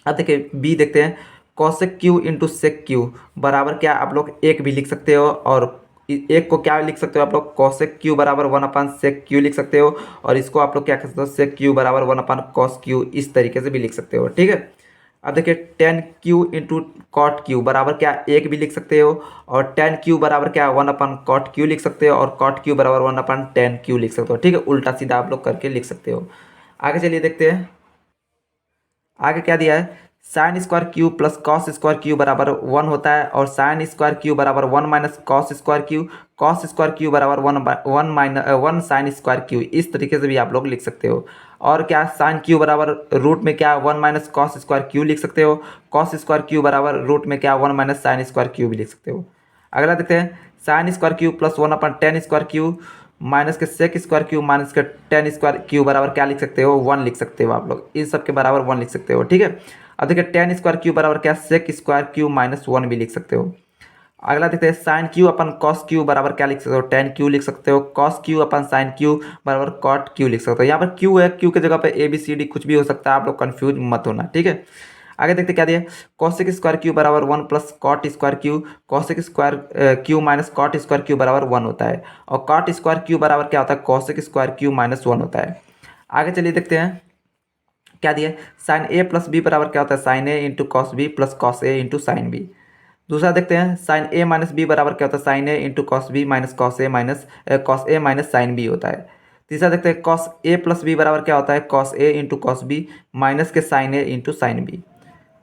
अब देखिए बी देखते हैं cosec Q into sec Q बराबर क्या आप लोग एक भी लिख सकते हो, और एक को क्या लिख सकते हो आप लोग कोसेक क्यू बराबर 1/सेक क्यू लिख सकते हो, और इसको आप लोग क्या कर सकते हो सेक क्यू बराबर 1/कॉस क्यू इस तरीके से भी लिख सकते हो, ठीक है। अब देखिए tan Q into cot Q बराबर क्या एक भी लिख सकते हो, और टेन क्यू बराबर क्या 1/कॉट क्यू लिख सकते हो, और कॉट क्यू बराबर 1/टेन क्यू लिख सकते हो, ठीक है। उल्टा सीधा आप लोग करके लिख सकते हो। आगे चलिए देखते हैं आगे क्या दिया है। Sine square Q plus cos square Q बराबर 1 होता है, और साइन स्क्वायर क्यू बराबर 1 minus cos square Q, cos square Q बराबर 1 साइन स्क्वायर क्यू, इस तरीके से भी आप लोग लिख सकते हो। और क्या साइन क्यू बराबर रूट में क्या 1 माइनस कॉस स्क्वायर क्यू लिख सकते हो, कॉस स्क्वायर क्यू बराबर रूट में क्या 1 माइनस साइन स्क्वायर क्यू भी लिख सकते हो। अगला देखते हैं sine square cube plus 1/10 square cube minus के सेक स्क्वायर क्यूब माइनस के 10 स्क्वायर क्यूब बराबर क्या लिख सकते हो, 1 लिख सकते हो आप लोग, इन सब के बराबर 1 लिख सकते हो। ठीक है, अब देखिए 10 स्क्वायर क्यूब बराबर क्या, सेक स्क्वायर क्यूब माइनस 1 भी लिख सकते हो। अगला देखते हैं साइन क्यू अपन कॉस क्यू बराबर क्या लिख सकते हो, 10 क्यू लिख सकते हो। कॉस क्यू अपन साइन क्यू बराबर कॉट क्यू लिख सकते हो। यहाँ पर क्यू है, क्यू की जगह पे ए बी सी डी कुछ भी हो सकता है, आप लोग कंफ्यूज मत होना। ठीक है, आगे देखते क्या दिया, कॉसेक स्क्वायर क्यू बराबर 1 plus cot square Q, cosec square Q minus cot square Q बराबर 1 होता है, और कॉट स्क्वायर क्यू बराबर क्या होता है, कॉसेक स्क्वायर क्यू माइनस 1 होता है। आगे चलिए देखते हैं क्या दिया, साइन ए प्लस बी बराबर क्या होता है, sine A into cos B plus cos A into sine B. दूसरा देखते हैं साइन ए माइनस बी बराबर क्या होता है, sine A into cos B minus cos A minus sine B होता है। तीसरा देखते हैं कॉस ए प्लस बी बराबर क्या होता है, cos A into cos B minus के sign A into sine B.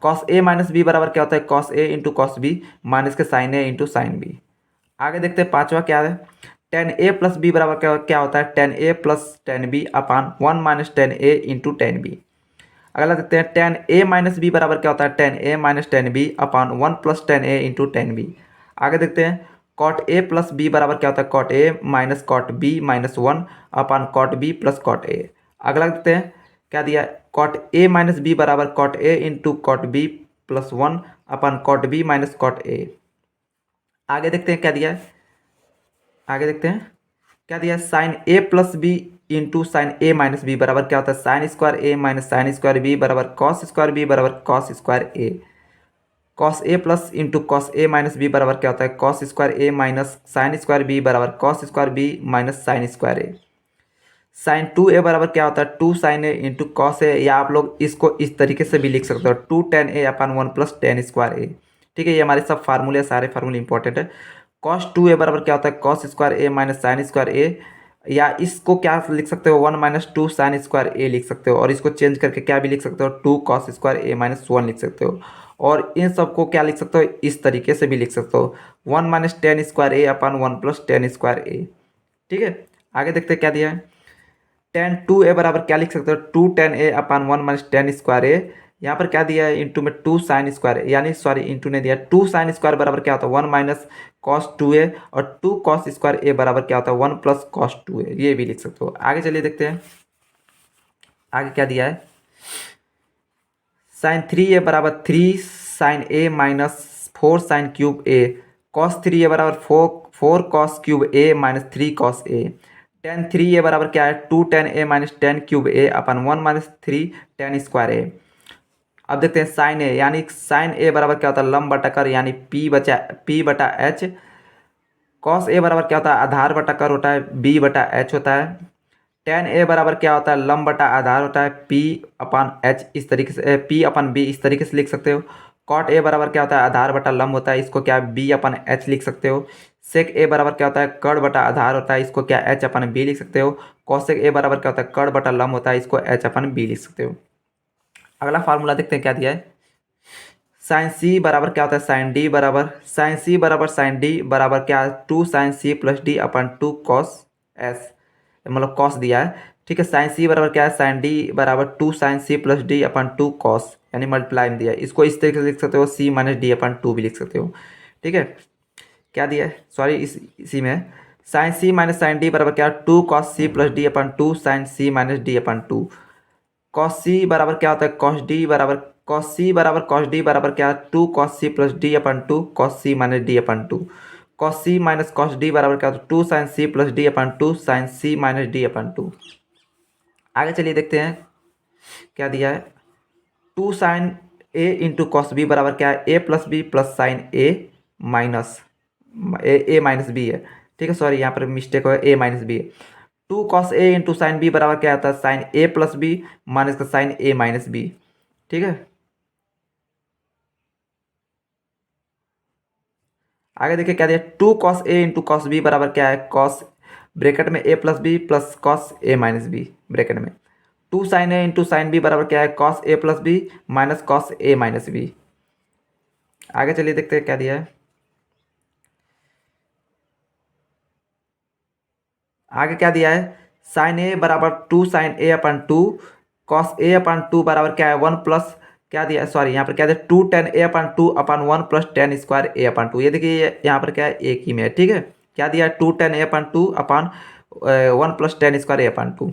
Cos A minus B बराबर क्या होता है, cos A into cos B minus के sign A into sine B. आगे देखते हैं पांचवा क्या है, टेन ए प्लस बी बराबर क्या होता है, टेन ए प्लस टेन बी अपान 1 माइनस टेन ए इंटू टेन बी। अगला देखते हैं टेन ए माइनस बी बराबर क्या होता है, ten A minus ten B upon 1 plus ten A into ten B. आगे देखते हैं कॉट ए प्लस बी बराबर क्या होता है, cot A minus cot B minus 1 upon cot B plus cot A. अगला देखते हैं क्या दिया, कॉट ए माइनस बी बराबर cot A into cot B plus 1 upon cot B minus cot A. आगे देखते हैं क्या दिया है, आगे देखते हैं क्या दिया, sine A plus B into sine A minus B बराबर क्या होता है, sine square A minus sine square B बराबर कॉस स्क्वायर बी बराबर cos square A. Cos A plus into cos A minus B बराबर क्या होता है, cos square A minus sine square B बराबर cos square B minus sine square A. Sine two A बराबर क्या होता है, two sine A into cos ए, या आप लोग इसको इस तरीके से भी लिख सकते हो, two tan A upon 1 plus tan square A. ठीक है, ये हमारे सब फार्मूले, सारे फार्मूले इंपॉर्टेंट है। कॉस टू ए बराबर क्या होता है, cos square A minus sine square ए, या इसको क्या लिख सकते हो, 1 माइनस टू साइन स्क्वायर ए लिख सकते हो, और इसको चेंज करके क्या भी लिख सकते हो, two cos square A minus 1 लिख सकते हो। और इन सबको क्या लिख सकते हो, इस तरीके से भी लिख सकते हो, 1 minus tan square A upon 1 plus tan square A. ठीक है, आगे देखते हैं क्या दिया है, टेन टू ए बराबर क्या लिख सकते हो, two tan A upon 1 minus tan square A. यहाँ पर क्या दिया है, इंटू में टू साइन स्क्वायर, यानी सॉरी इंटू ने दिया, टू साइन स्क्वायर बराबर क्या होता है, 1 माइनस कॉस टू ए, और टू कॉस स्क्वायर ए बराबर क्या होता है, 1 प्लस कॉस टू ए। ये भी लिख सकते हो। आगे चलिए देखते हैं आगे क्या दिया है, साइन थ्री ए बराबर three sine A minus four sine cube A, cos three A बराबर four cos cube A minus three cos A. Tan three A बराबर क्या है, two tan A minus tan cube A upon 1 minus three tan square A. अब देखते हैं साइन ए, यानी साइन ए बराबर क्या होता है, लंब बटा कर, यानी पी बटा एच। कॉस ए बराबर क्या होता है, आधार बटा कर होता है, बी बटा एच होता है। टेन ए बराबर क्या होता है, लंब बटा आधार होता है, पी अपन एच, इस तरीके से पी अपन बी इस तरीके से लिख सकते हो। कॉट ए बराबर क्या होता है, आधार बटा लंब होता है, इसको क्या बी अपन एच लिख सकते हो। सेक ए बराबर क्या होता है, कड़ बटा आधार होता है, इसको क्या एच अपन बी लिख सकते हो। कॉसेक ए बराबर क्या होता है, कड़ बटा लंब होता है, इसको एच अपन बी लिख सकते हो। अगला फार्मूला देखते हैं क्या दिया है, साइन सी बराबर क्या होता है, साइन डी बराबर साइन सी बराबर साइन डी बराबर क्या, two sine C plus D upon two cos S, मतलब कॉस दिया है। ठीक है, साइन सी बराबर क्या है, साइन डी बराबर two sine C plus D upon two cos, यानी मल्टीप्लाई में दिया है। इसको इस तरीके से लिख सकते हो, सी माइनस डी अपन टू भी लिख सकते हो। ठीक है, क्या दिया है, सॉरी इसी में sine C minus sine D बराबर क्या, two cos C plus D upon two sine C minus D upon two. Cos C बराबर क्या होता है, कॉस डी बराबर कॉस सी बराबर कॉस डी बराबर क्या, two cos C plus D upon two cos C minus D upon two. Cos C minus cos D बराबर क्या होता है, two sine C plus D upon two sine C minus D upon two. आगे चलिए देखते हैं क्या दिया है, two sine A into cos B बराबर क्या है, A plus B plus sine A minus A minus B है। ठीक है, सॉरी यहाँ पर मिस्टेक हो, ए माइनस बी है। Two cos A into sine B बराबर क्या आता है, sine A plus B minus का साइन ए माइनस बी। ठीक है, आगे देखिए क्या दिया, to cos A into cos B बराबर क्या है, कॉस ब्रैकेट में A plus B plus cos A minus B bracket में। Two sine A into sine B बराबर क्या है, cos A plus B minus cos A minus B. आगे चलिए देखते हैं क्या दिया है, आगे क्या दिया है, साइन ए बराबर two sine A upon two cos A upon two बराबर क्या है, 1 प्लस क्या दिया, सॉरी यहाँ पर क्या दिया, 2 tan a/2/1 plus tan square a/2। ये देखिए यहाँ पर क्या है, एक ही में है, ठीक है। क्या दिया, 2 tan a/2/1 plus tan square a/2।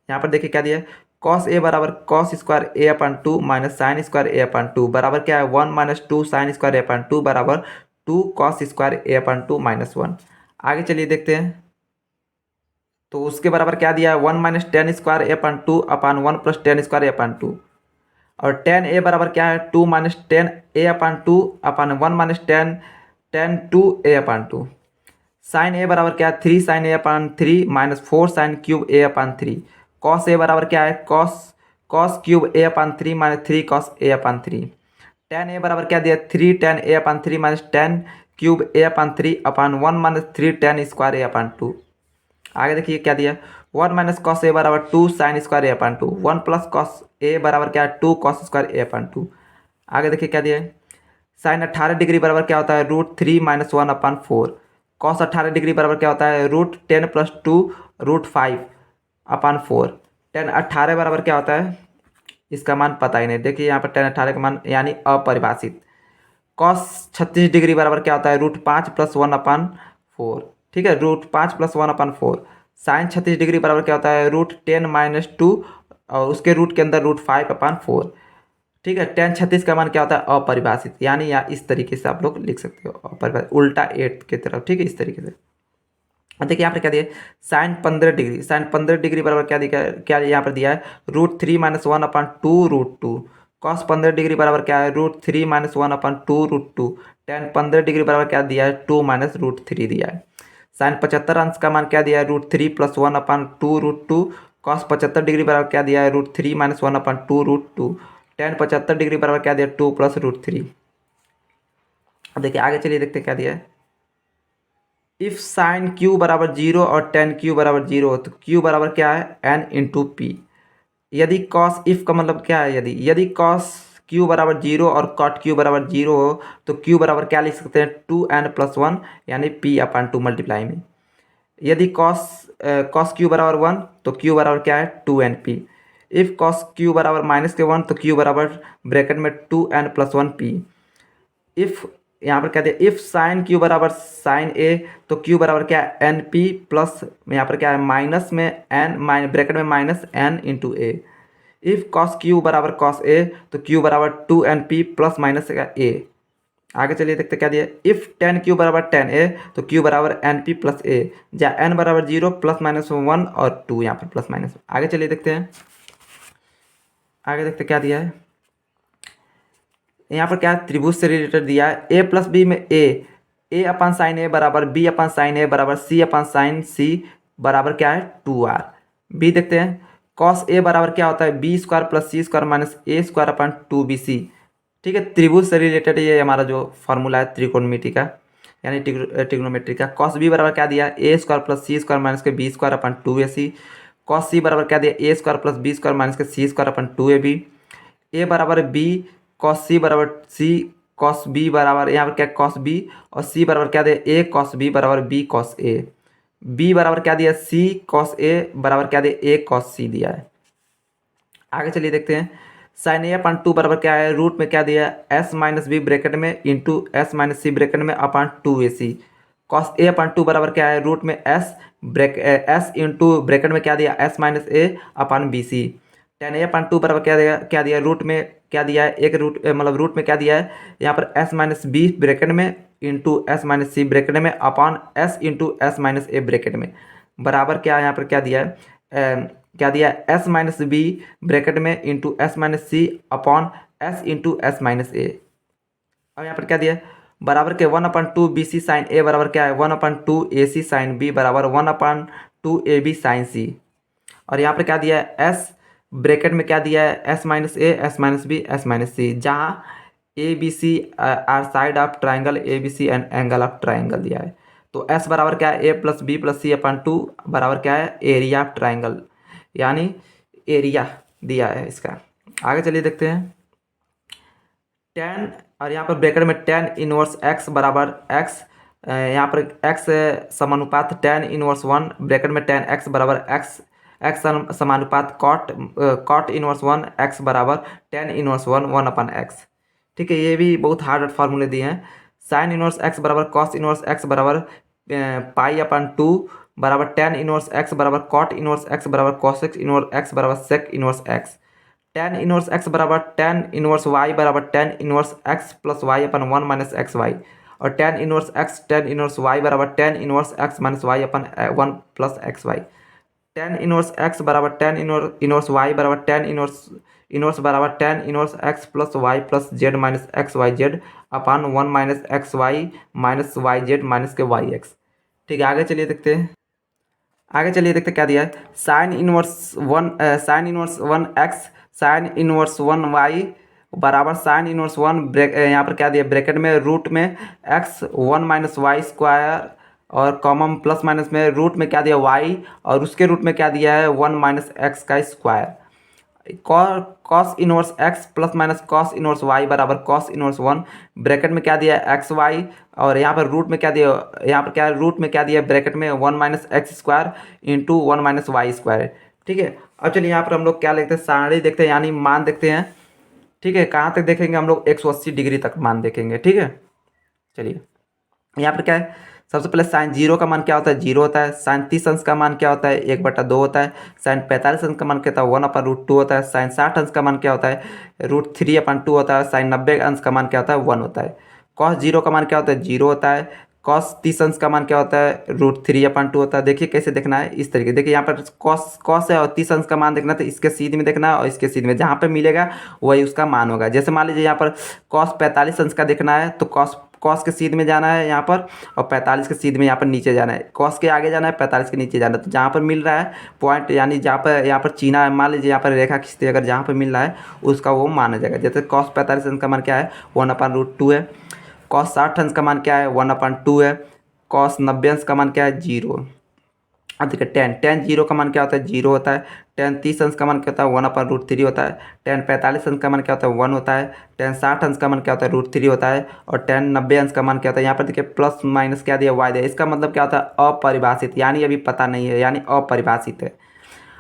यहाँ पर देखिए क्या दिया, कॉस ए बराबर cos square a/2 minus sine square a/2 बराबर क्या है, 1 माइनस 2 साइन स्क्वायर a/2 बराबर 2 कॉस स्क्वायर a/2 माइनस 1। आगे चलिए देखते हैं। तो उसके बराबर क्या दिया है, 1 minus tan square a/2/1 plus tan square a/2। और टेन ए बराबर क्या है, 2 minus tan a/2/1 minus tan tan two a/2। Sine A बराबर क्या है, 3 sine a/3 minus 4 sine cube a/3। Cos A बराबर क्या है, cos cos cube a/3 minus 3 cos a/3। Tan A बराबर क्या दिया, 3 tan a/3 minus tan cube a/3/1 minus 3 tan square a/2। आगे देखिए क्या दिया, 1 माइनस कॉस ए बराबर 2 sine square a/2। 1 plus cos A बराबर क्या है, 2 कॉस स्क्वायर a/2। आगे देखिए क्या दिया है, साइन 18 डिग्री बराबर क्या होता है, √3 माइनस 1/4। कॉस 18 डिग्री बराबर क्या होता है, √10 प्लस 2 √5/4। टेन 18 बराबर क्या होता है, इसका मान पता ही नहीं। देखिए यहाँ पर टेन 18 का मान यानी अपरिभाषित। कॉस 36 डिग्री बराबर क्या होता है, √5 प्लस 1/4। ठीक है, √5 प्लस 1/4। साइन 36 डिग्री बराबर क्या होता है, √10 माइनस 2 और उसके रूट के अंदर √5/4। ठीक है, टेन 36 का मान क्या होता है, अपरिभाषित। यानी या इस तरीके से आप लोग लिख सकते हो, अपरिभाषित उल्टा 8 की तरफ। ठीक है, इस तरीके से। अब देखिए यहाँ पर क्या दिया, साइन 15 डिग्री बराबर क्या दिया, क्या यहाँ पर दिया है, √3 माइनस 1/2 √2। कॉस 15 डिग्री बराबर क्या है, √3 माइनस 1/2 √2। टेन 15 डिग्री बराबर क्या दिया है, 2 माइनस √3 दिया है। साइन 75 अंश का मान क्या दिया है, √3 प्लस 1/2 √2। कॉस 75 डिग्री बराबर क्या दिया है, √3 माइनस 1/2 √2। टेन 75 डिग्री बराबर क्या दिया, 2 प्लस √3। अब देखिए आगे चलिए देखते क्या दिया है, इफ साइन क्यू बराबर 0 और टेन क्यू बराबर 0 हो तो क्यू बराबर क्या है, n इंटू पी। यदि कॉस, इफ का मतलब क्या है, यदि कॉस क्यू बराबर 0 और कॉट क्यू बराबर 0 हो तो क्यू बराबर क्या लिख सकते हैं, 2n+1 यानी p/2 मल्टीप्लाई में। यदि कॉस क्यू बराबर 1 तो क्यू बराबर क्या है, 2np। इफ कॉस क्यू बराबर -1 तो क्यू बराबर ब्रैकेट में 2n+1p। इफ यहाँ पर क्या दिया, इफ साइन क्यू बराबर साइन ए तो क्यू बराबर क्या है, एन पी प्लस यहाँ पर क्या है, माइनस में एन ब्रैकेट में minus N into A. If cos Q बराबर कॉस ए तो क्यू बराबर 2np प्लस माइनस ए। आगे चलिए देखते क्या दिया, इफ टेन क्यू बराबर टेन ए तो क्यू बराबर एन पी प्लस ए, जहाँ एन बराबर 0 प्लस माइनस 1 और 2 यहाँ पर प्लस माइनस। आगे चलिए देखते हैं, आगे देखते क्या दिया है। यहाँ पर क्या त्रिभुज से रिलेटेड दिया है, a प्लस बी में a/sin a बराबर b/sin a बराबर c/sin c बराबर क्या है, 2r। बी देखते हैं, cos a बराबर क्या होता है, b² plus c² minus a²/2bc। ठीक है, त्रिभुज से रिलेटेड ये हमारा जो फॉर्मूला है त्रिकोणमिति का, यानी ट्रिग्नोमेट्री का। cos b बराबर क्या दिया, a² प्लस c² माइनस के b²/2ac। cos c बराबर क्या दिया, a² प्लस b² माइनस के c²/2ab। a बराबर b, कॉस सी बराबर सी, कॉस बी बराबर यहाँ पर क्या, कॉस बी, और सी बराबर क्या दिया, ए कॉस बी बराबर बी कॉस ए। बी बराबर क्या दिया, सी कॉस ए बराबर क्या दिया, ए कॉस सी दिया है। आगे चलिए देखते हैं, साइन a/2 बराबर क्या है, रूट में क्या दिया, s माइनस बी ब्रैकेट में into s minus C bracket में /2ac। कॉस a/2 बराबर क्या है, रूट में s इंटू ब्रैकेट में क्या दिया, s minus a/bc। Ten a/2 बराबर क्या दिया, रूट में क्या दिया है, एक रूट मतलब रूट में क्या दिया है, यहाँ पर s माइनस बी ब्रैकेट में into s minus C bracket में upon s into s minus A bracket में बराबर क्या, यहाँ पर क्या दिया है, क्या दिया है, s माइनस बी ब्रैकेट में into s minus C upon s into s minus A. और यहाँ पर क्या दिया है, बराबर के 1/2 BC साइन ए बराबर क्या है, 1/2 AC साइन बी बराबर 1/2 AB साइन सी। और यहाँ पर क्या दिया है, s ब्रैकेट में क्या दिया है, s minus A, s minus B, s minus C, जहाँ A B C are side of triangle A B C and angle of triangle दिया है। तो s बराबर क्या है, a plus B plus c/2 बराबर क्या है, एरिया ऑफ ट्राइंगल, यानी एरिया दिया है इसका। आगे चलिए देखते हैं, टेन, और यहाँ पर ब्रैकेट में टेन इनवर्स x बराबर x, यहाँ पर x समानुपात टेन इनवर्स 1 ब्रैकेट में टेन x बराबर x एक्स समानुपात कॉट इनवर्स वन एक्स बराबर tan inverse one one upon x. ठीक है, ये भी बहुत हार्ड फार्मूले दिए हैं। साइन इनवर्स एक्स बराबर कॉस इनवर्स एक्स बराबर पाई अपन टू बराबर टेन इनवर्स एक्स बराबर कॉट इनवर्स एक्स बराबर कॉसेक इनवर्स एक्स बराबर sec inverse x. Tan inverse x बराबर टेन इनवर्स वाई बराबर tan inverse x plus y upon one minus x y. और टेन इनवर्स वाई बराबर tan inverse x minus y upon one plus x y. Tan inverse x बराबर टेन इनवर्स वाई बराबर टेन इनवर्स बराबर tan inverse x plus z minus x y z upon one minus y z minus K y x. ठीक है, आगे चलिए देखते क्या दिया है। Sine inverse one X sine inverse one Y बराबर साइन इनवर्स वन यहाँ पर क्या दिया ब्रैकेट में रूट में X one minus Y square और कॉमन प्लस माइनस में रूट में क्या दिया वाई और उसके रूट में क्या दिया है वन माइनस एक्स का square. Cos inverse x plus minus cos inverse Y बराबर कॉस इनवर्स वन ब्रैकेट में क्या दिया एक्स वाई और यहाँ पर रूट में क्या दिया रूट में क्या दिया ब्रैकेट में one minus X square into one minus Y square. ठीक है, अब चलिए यहाँ पर हम लोग क्या लिखते हैं सारणी देखते हैं यानी मान देखते हैं। ठीक है, कहाँ तक देखेंगे हम लोग 180 डिग्री तक मान देखेंगे। ठीक है, चलिए यहाँ पर क्या है सबसे पहले साइन जीरो का मान क्या होता है जीरो होता है। साइन 30 अंश का मान क्या होता है 1/2 होता है। साइन 45 अंश का मान क्या होता है 1/√2 होता है। साइन 60 अंश का मान क्या होता है √3/2 होता है। साइन 90 अंश का मान क्या होता है 1 होता है। कॉस जीरो का मान क्या होता है 0 होता है। कॉस 30 अंश का मान क्या होता है √3/2 होता है। देखिए कैसे देखना है इस तरीके देखिए यहाँ पर कॉस है और 30 अंश का मान देखना तो इसके सीध में देखना है और इसके सीध में जहाँ पे मिलेगा वही उसका मान होगा। जैसे मान लीजिए यहाँ पर कॉस 45 अंश का देखना है तो कॉस के सीध में जाना है यहाँ पर और 45 के सीध में यहाँ पर नीचे जाना है। कॉस के आगे जाना है 45 के नीचे जाना है। तो जहाँ पर मिल रहा है पॉइंट यानी जहाँ पर यहाँ पर चीना है मान लीजिए यहाँ पर रेखा खींचते अगर जहाँ पर मिल रहा है उसका वो माना जाएगा। जैसे कॉस 45 अंश का मान क्या है 1/√2 है। कॉस 60 अंश का मान क्या है 1/2 है। कॉस 90 अंश का मान क्या है 0। अब देखिए टेन जीरो का मान क्या होता है 0 होता है। टेन 30 अंश का मान क्या होता है 1/√3 होता है। टेन 45 अंश का मान क्या होता है 1 होता है। टेन 60 अंश का मान क्या होता है √3 होता है। और टेन 90 अंश का मान क्या होता है यहाँ पर देखिए प्लस माइनस क्या दिया वाई दिया। इसका मतलब क्या होता है अपरिभाषित यानी अभी पता नहीं है यानी अपरिभाषित है।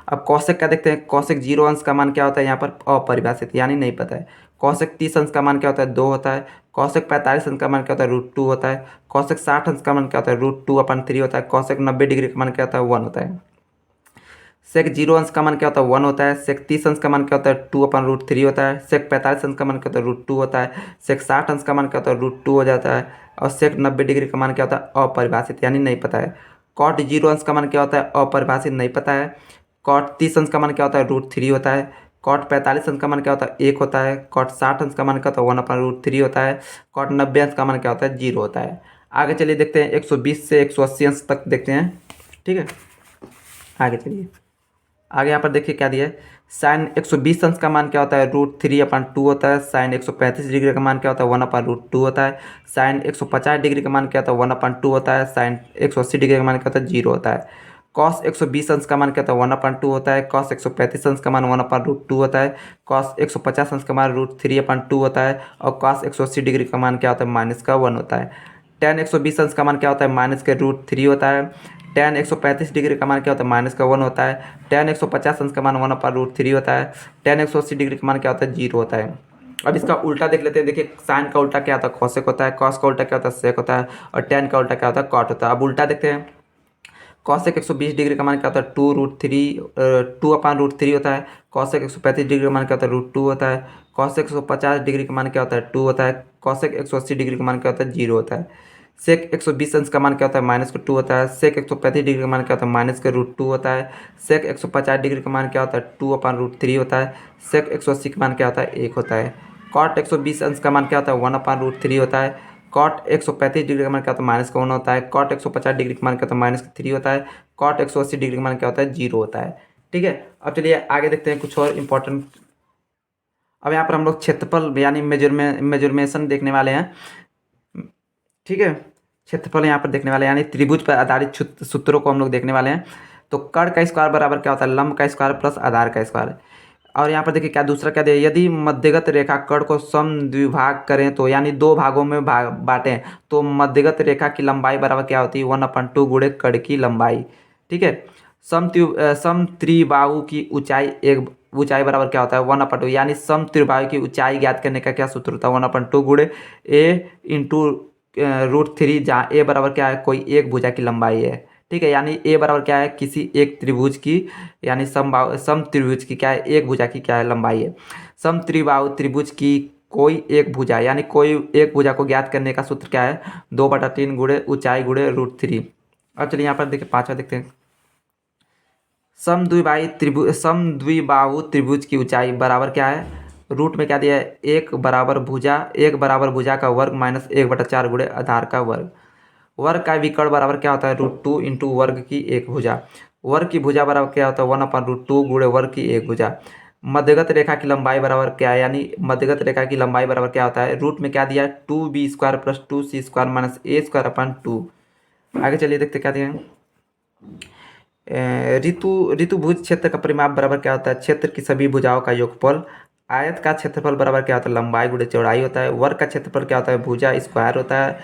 अब कौशिक का देखते हैं। कौशिक 0 अंश का मान क्या होता है यहाँ पर अपरिभाषित यानी नहीं पता है। कौशिक 30 अंश का मान क्या होता है 2 होता है। कौशिक 45 अंश का मान क्या होता है √2 होता है। कौशिक 60 अंश का मान क्या होता है √2/3 होता है। कौशिक 90 डिग्री का मान क्या होता है 1 होता है। सेक 0 अंश का मान क्या होता है 1 होता है। सेक 30 अंश का मान क्या होता है 2/√3 होता है। सेक 45 अंश का मान क्या होता है √2 होता है। सेक 60 अंश का मान क्या होता है √2 हो जाता है। और सेक 90 डिग्री का मान क्या होता है अपरिभाषित यानी नहीं पता है। कॉट 0 अंश का मान क्या होता है अपरिभाषित नहीं पता है। कॉट 30 अंश का मान क्या होता है √3 होता है। कॉट 45 अंश का मान क्या होता है 1 होता है। कॉट 60 अंश का मान क्या होता है 1/√3 होता है। कॉट 90 अंश का मान क्या होता है 0 होता है। आगे चलिए देखते हैं 120 से 180 अंश तक देखते हैं। ठीक है, आगे चलिए आगे यहाँ पर देखिए क्या दिया है। साइन 120 अंश का मान क्या होता है √3/2 होता है। साइन 135 डिग्री का मान क्या होता है 1/√2 होता है। साइन 150 डिग्री का मान क्या होता है 1/2 होता है। साइन 180 डिग्री का मान क्या होता है 0 होता है। कॉस 120 अंश का मान क्या होता है 1/2 होता है। कॉस 135 अंश का मान 1/√2 होता है। कॉस 150 अंश का मान √3/2 होता है। और कॉस 180 डिग्री का मान क्या होता है -1 होता है। टेन 120 अंश का मान क्या होता है -√3 होता है। टेन 135 डिग्री का मान क्या होता है -1 होता है। टेन 150 अंश का मान 1/√3 होता है। टेन 180 डिग्री का मान क्या होता है 0 होता है। अब इसका उल्टा देख लेते हैं। देखिए साइन का उल्टा क्या होता है कौशिक होता है। कॉस का उल्टा क्या होता है सेक होता है। और टेन का उल्टा क्या होता है कॉट होता है। अब उल्टा देखते हैं। कौशिक 120 डिग्री का मान क्या होता है 2/√3 होता है। कौशिक 135 डिग्री का मान क्या होता है √2 होता है। कौशिक 150 डिग्री का मान क्या होता है 2 होता है। कौशिक 180 डिग्री का मान क्या होता है 0 होता है। सेक 120 अंश का मान क्या होता है -2 होता है। सेक 135 डिग्री का मान क्या होता है -√2 होता है। सेक 150 डिग्री का मान क्या होता है 2/√3 होता है। सेक 180 का मान क्या होता है 1 होता है। कॉट 120 अंश का मान क्या होता है 1/√3 होता है। कॉट 135 डिग्री का मान क्या होता है -1 होता है। कॉट 150 डिग्री का मान क्या होता है -3 होता है। कॉट 180 डिग्री का मान क्या होता है 0 होता है। ठीक है, अब चलिए आगे देखते हैं कुछ और इम्पोर्टेंट। अब यहाँ पर हम लोग क्षेत्रफल यानी मेजरमेशन देखने वाले हैं। ठीक है, क्षेत्रफल यहाँ पर देखने वाले हैं यानी त्रिभुज पर आधारित सूत्रों को हम लोग देखने वाले हैं। तो कर्ण का स्क्वायर बराबर क्या होता है लंब का स्क्वायर प्लस आधार का स्क्वायर। और यहाँ पर देखिए क्या दूसरा क्या दिया यदि मध्यगत रेखा कर्ण को समद्विभाग करें तो यानी दो भागों में बांटें तो मध्यगत रेखा की लंबाई बराबर क्या होती है 1/2 गुणे कर्ण की लंबाई। ठीक है, सम त्रिबाहु की ऊंचाई बराबर क्या होता है 1/2, यानी सम त्रिबाहु की ऊंचाई ज्ञात करने का क्या सूत्र होता है 1/2 गुणे ए इंटू √3, जहाँ ए बराबर क्या है कोई एक भुजा की लंबाई है। ठीक है, यानी ए बराबर क्या है किसी एक त्रिभुज की, यानी सम त्रिभुज की क्या है एक भुजा की क्या है लंबाई है। सम त्रिबाहु त्रिभुज की कोई एक भुजा, यानी कोई एक भुजा को ज्ञात करने का सूत्र क्या है 2/3 गुणे ऊंचाई गुणे √3। अब चलिए यहाँ पर देखिए पांचवा देखते हैं। समद्विबाहु त्रिभुज की ऊंचाई बराबर क्या है, रूट में क्या दिया है एक बराबर भुजा का वर्ग माइनस 1/4 गुणे आधार का वर्ग। वर्ग का विकर्ण बराबर क्या होता है √2 इंटू वर्ग की एक भुजा। वर्ग की भुजा बराबर क्या होता है 1/√2 गुणे वर्ग की एक भुजा। मध्यगत रेखा की लंबाई बराबर क्या है, यानी मध्यगत रेखा की लंबाई बराबर क्या होता है, रूट में क्या दिया है 2b² + 2c² माइनस a²/2। आगे चलिए देखते क्या दिया है। ऋतुभुज क्षेत्र का परिमाप बराबर क्या होता है, क्षेत्र की सभी भुजाओं का योगफल। आयत का क्षेत्रफल बराबर क्या होता है लंबाई गुणे चौड़ाई होता है। वर्ग का क्षेत्रफल क्या होता है भुजा स्क्वायर होता है।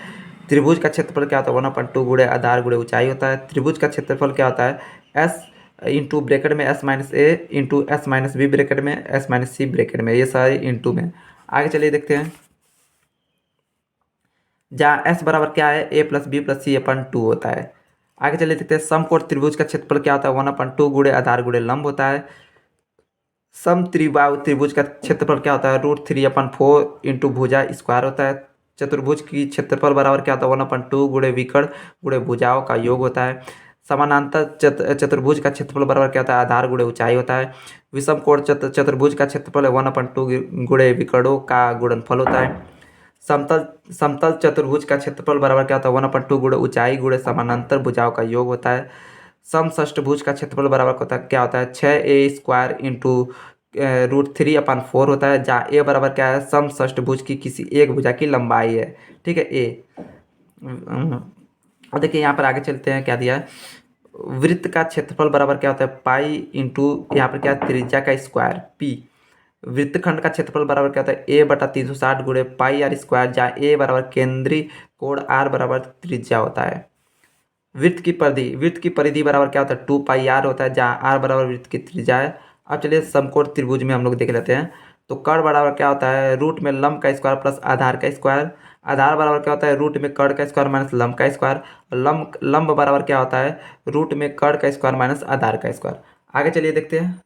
त्रिभुज का क्षेत्रफल क्या होता है 1/2 गुणे आधार गुणे ऊंचाई होता है। त्रिभुज का क्षेत्रफल क्या होता है एस इंटू ब्रैकेट में s-a इंटू s-b ब्रैकेट में s-c ब्रैकेट में, ये सारे इंटू में। आगे चलिए देखते हैं, जहाँ s बराबर क्या है a + b + c/2 होता है। आगे चलिए देखते हैं समकोण त्रिभुज का क्षेत्रफल क्या होता है 1/2 गुणे आधार गुणे लंब होता है। सम त्रिबाहु त्रिभुज का क्षेत्रफल क्या होता है √3/4 इंटू भुजा स्क्वायर होता है। चतुर्भुज की क्षेत्रफल बराबर क्या होता है 1/2 गुणे विकर्ण गुणे भुजाओं का योग होता है। समानांतर चतुर्भुज का क्षेत्रफल बराबर क्या होता है आधार गुणे ऊंचाई होता है। विषम कोण चतुर्भुज का क्षेत्रफल 1/2 गुणे विकर्णों का गुणनफल होता है। समतल समतल चतुर्भुज का क्षेत्रफल बराबर क्या होता है 1/2 गुणे ऊंचाई गुणे समानांतर भुजाओं का योग होता है। समषष्टभुज का क्षेत्रफल बराबर होता है क्या होता है 6a² इंटू √3/4 होता है, जहाँ ए बराबर क्या है समषष्टभुज की किसी एक भुजा की लंबाई है। ठीक है ए। और देखिए यहाँ पर आगे चलते हैं क्या दिया है, वृत्त का क्षेत्रफल बराबर क्या होता है पाई इंटू यहाँ पर क्या त्रिज्या का स्क्वायर पी। वृत्तखंड का क्षेत्रफल बराबर क्या होता है a/360 गुणे πr², जहाँ a बराबर केंद्रीय कोण r बराबर त्रिज्या होता है। वृत्त की परिधि बराबर क्या होता है 2πr होता है, जहाँ r बराबर वृत्त की त्रिज्या है। अब चलिए समकोण त्रिभुज में हम लोग देख लेते हैं। तो कर्ण बराबर क्या होता है रूट में लंब का स्क्वायर प्लस आधार का स्क्वायर। आधार बराबर क्या होता है रूट में कर्ण का स्क्वायर माइनस लंब का स्क्वायर। लंब बराबर क्या होता है रूट में कर्ण का स्क्वायर माइनस आधार का स्क्वायर। आगे चलिए देखते हैं।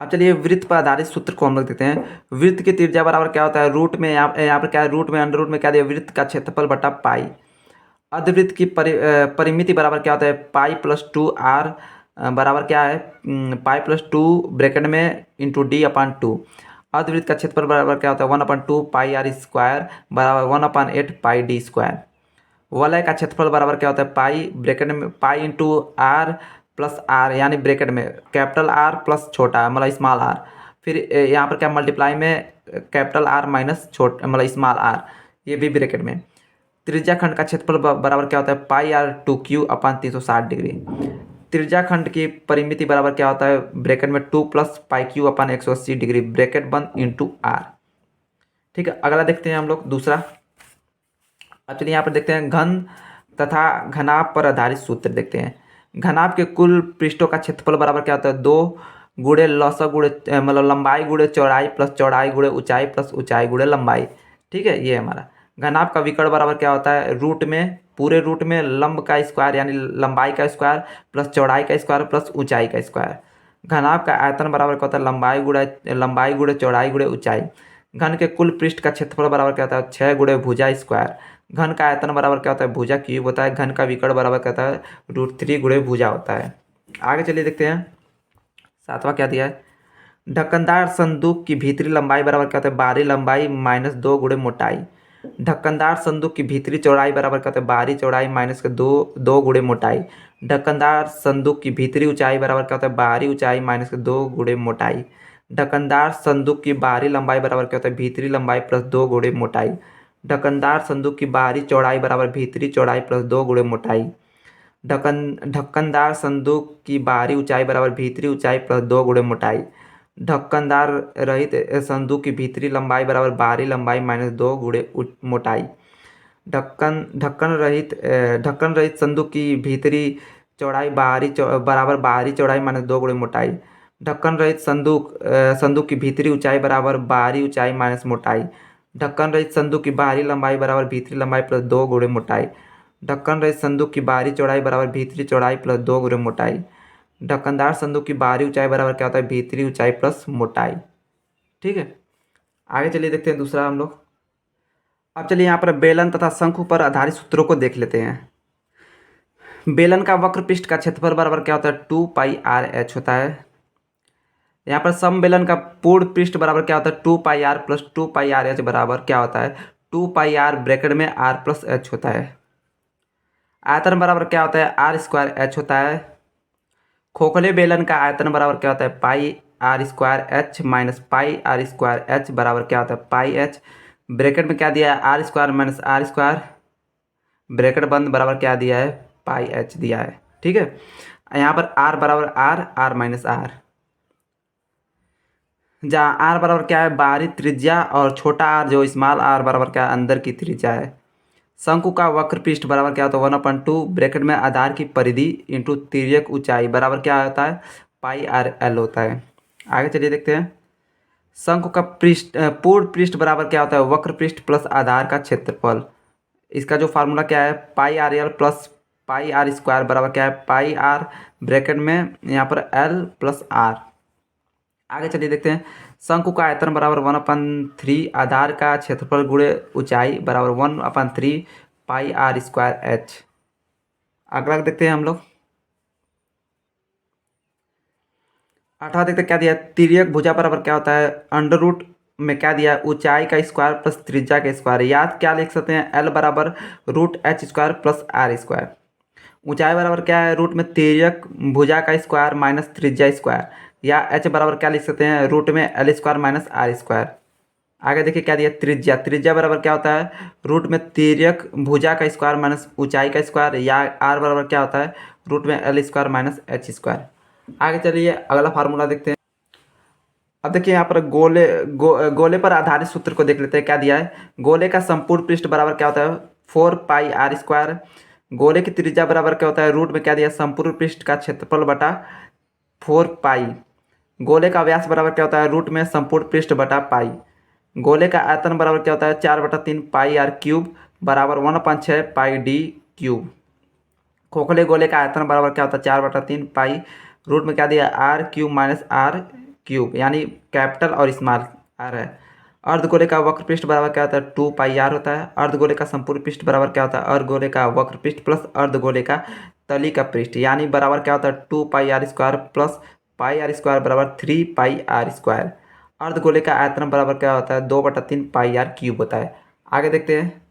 अब चलिए वृत्त पर आधारित सूत्र को हम लोग देखते हैं। वृत्त की त्रिज्या बराबर क्या होता है रूट में यहाँ पर क्या है रूट में अंडर रूट में क्या दिया वृत्त का क्षेत्रफल बटा पाई। अर्धवृत्त की परिमिति बराबर क्या होता है π+2r बराबर क्या है π+2 ब्रैकेट में इंटू d/2। अर्धवृत्त का क्षेत्रफल बराबर क्या होता है 1/2 πr² बराबर 1/8 πd²। वलय का क्षेत्रफल बराबर क्या होता है पाई ब्रैकेट में pi into r plus R, यानी ब्रैकेट में कैपिटल R प्लस छोटा मतलब स्मॉल r, फिर यहाँ पर क्या मल्टीप्लाई में कैपिटल R माइनस मतलब स्मॉल r, ये भी ब्रैकेट में। त्रिज्या खंड का क्षेत्रफल बराबर क्या होता है πr2/360 डिग्री। त्रिज्या खंड की परिमिति बराबर क्या होता है ब्रैकेट में 2 + πq/180 डिग्री ब्रैकेट बंद इंटू r। ठीक है, अगला देखते हैं हम लोग दूसरा। अब चलिए यहाँ पर देखते हैं घन तथा घनाभ पर आधारित सूत्र देखते हैं। घनाभ के कुल पृष्ठों का क्षेत्रफल बराबर क्या होता है 2 गुणे लौसक गुणे मतलब लंबाई गुणे चौड़ाई प्लस चौड़ाई गुणे ऊंचाई प्लस ऊंचाई गुणे लंबाई। ठीक है, ये हमारा घनाभ का विकर्ण बराबर क्या होता है रूट में पूरे रूट में लंब का स्क्वायर यानी लंबाई का स्क्वायर प्लस चौड़ाई का स्क्वायर प्लस ऊंचाई का स्क्वायर। घनाभ का आयतन बराबर क्या होता है लंबाई गुणे चौड़ाई गुणे ऊंचाई। घन के कुल पृष्ठ का क्षेत्रफल बराबर क्या होता है 6 गुणे भुजा स्क्वायर। घन का आयतन बराबर क्या होता है भुजा क्यूब होता है। घन का विकर्ण बराबर क्या होता है √3 गुणे भुजा होता है। आगे चलिए देखते हैं सातवां क्या दिया है। ढक्कनदार संदूक की भीतरी लंबाई बराबर क्या होता है बाहरी लंबाई माइनस 2 गुणे मोटाई। ढक्कनदार संदूक की भीतरी चौड़ाई बराबर क्या होता है बाहरी चौड़ाई माइनस के 2 गुणे मोटाई। ढक्कनदार संदूक की भीतरी ऊंचाई बराबर क्या होता है बाहरी ऊंचाई माइनस के 2 गुणे मोटाई। ढक्कनदार संदूक की बाहरी लंबाई बराबर क्या होता है भीतरी लंबाई प्लस 2 गुणे मोटाई। ढक्कनदार संदूक की बाहरी चौड़ाई बराबर भीतरी चौड़ाई प्लस 2 गुणे मोटाई। ढक्कनदार संदूक की बाहरी ऊंचाई बराबर भीतरी ऊंचाई प्लस 2 गुणे मोटाई। ढक्कनदार रहित संदूक की भीतरी लंबाई बराबर बाहरी लंबाई माइनस 2 गुणे मोटाई। ढक्कन रहित संदूक की भीतरी चौड़ाई बराबर बाहरी चौड़ाई माइनस 2 गुणे मोटाई। ढक्कन रहित संदूक की भीतरी ऊंचाई बराबर बाहरी ऊंचाई माइनस मोटाई। ढक्कन रहित संदूक की बाहरी लंबाई बराबर भीतरी लंबाई प्लस 2 गुणे मोटाई। ढक्कन रहित संदूक की बाहरी चौड़ाई बराबर भीतरी चौड़ाई प्लस 2 गुणे मोटाई। ढक्कनदार संदूक की बाहरी ऊंचाई बराबर क्या होता है, भीतरी ऊंचाई प्लस मोटाई। ठीक है, आगे चलिए देखते हैं दूसरा हम लोग। अब चलिए यहाँ पर बेलन तथा शंकु पर आधारित सूत्रों को देख लेते हैं। बेलन का वक्र पृष्ठ का क्षेत्रफल बराबर क्या होता है, 2πr/h होता है। यहाँ पर समबेलन का पूर्ण पृष्ठ बराबर क्या होता है, 2πr प्लस 2πrh बराबर क्या होता है, 2πr ब्रैकेट में r प्लस h होता है। आयतन बराबर क्या होता है, r² h होता है। खोखले बेलन का आयतन बराबर क्या होता है, πr² h minus πr² h बराबर क्या होता है, πh। ब्रैकेट में क्या दिया है, r² माइनस r², ब्रैकेट बंद बराबर क्या दिया है, πh दिया है। ठीक है, यहाँ पर r बराबर r माइनस r, जहाँ r बराबर क्या है, बाहरी त्रिज्या, और छोटा r जो स्मॉल r बराबर क्या है, अंदर की त्रिज्या है। शंकु का वक्र पृष्ठ बराबर क्या होता है, 1/2 ब्रैकेट में आधार की परिधि इंटू तिर्यक ऊंचाई बराबर क्या होता है, πrl होता है। आगे चलिए देखते हैं। शंकु का पूर्ण पृष्ठ बराबर क्या होता है, वक्र पृष्ठ प्लस आधार का क्षेत्रफल। इसका जो फार्मूला क्या है, πrl प्लस πr² बराबर क्या है, πr ब्रैकेट में यहाँ पर l प्लस r। आगे चलिए देखते हैं। शंकु का आयतन बराबर 1/3 आधार का क्षेत्रफल गुणे ऊंचाई बराबर 1/3 πr²h। अगला देखते हैं हम लोग। 8वां देखते हैं क्या दिया है, तिर्यक भुजा बराबर क्या होता है, अंडर रूट में क्या दिया है, ऊंचाई का स्क्वायर प्लस त्रिज्या का स्क्वायर। याद क्या लिख सकते हैं, l बराबर √h² प्लस r²। ऊंचाई बराबर क्या है, रूट में तिर्यक भुजा का स्क्वायर माइनस त्रिज्या स्क्वायर, या h बराबर क्या लिख सकते हैं, रूट में l² माइनस r²। आगे देखिए क्या दिया, त्रिज्या बराबर क्या होता है, रूट में तिर्यक भुजा का स्क्वायर माइनस ऊंचाई का स्क्वायर, या r बराबर क्या होता है, रूट में l² माइनस h²। आगे चलिए अगला फार्मूला देखते हैं। अब देखिए यहाँ पर गोले पर आधारित सूत्र को देख लेते हैं। क्या दिया है, गोले का संपूर्ण पृष्ठ बराबर क्या होता है, 4πr²। गोले की त्रिज्या बराबर क्या होता है, रूट में क्या दिया, संपूर्ण पृष्ठ का क्षेत्रफल बटा 4π। गोले का व्यास बराबर क्या होता है, रूट में संपूर्ण पृष्ठ बटा पाई। गोले का आयतन बराबर क्या होता है, 4/3 πr³ बराबर 1/6 πd³। खोखले गोले का आयतन बराबर क्या होता है, 4/3 पाई, रूट में क्या दिया, r³ माइनस r³ यानी कैपिटल और स्मॉल r है। अर्धगोले का वक्र पृष्ठ बराबर क्या होता है, 2πr होता है। अर्धगोले का संपूर्ण पृष्ठ बराबर क्या होता है, अर्धगोले का वक्र पृष्ठ प्लस अर्धगोले का तली का पृष्ठ, यानी बराबर क्या होता है, 2πr² प्लस πr² बराबर 3πr²। अर्धगोले का आयतन बराबर क्या होता है, 2/3 πr³ होता है। आगे देखते हैं।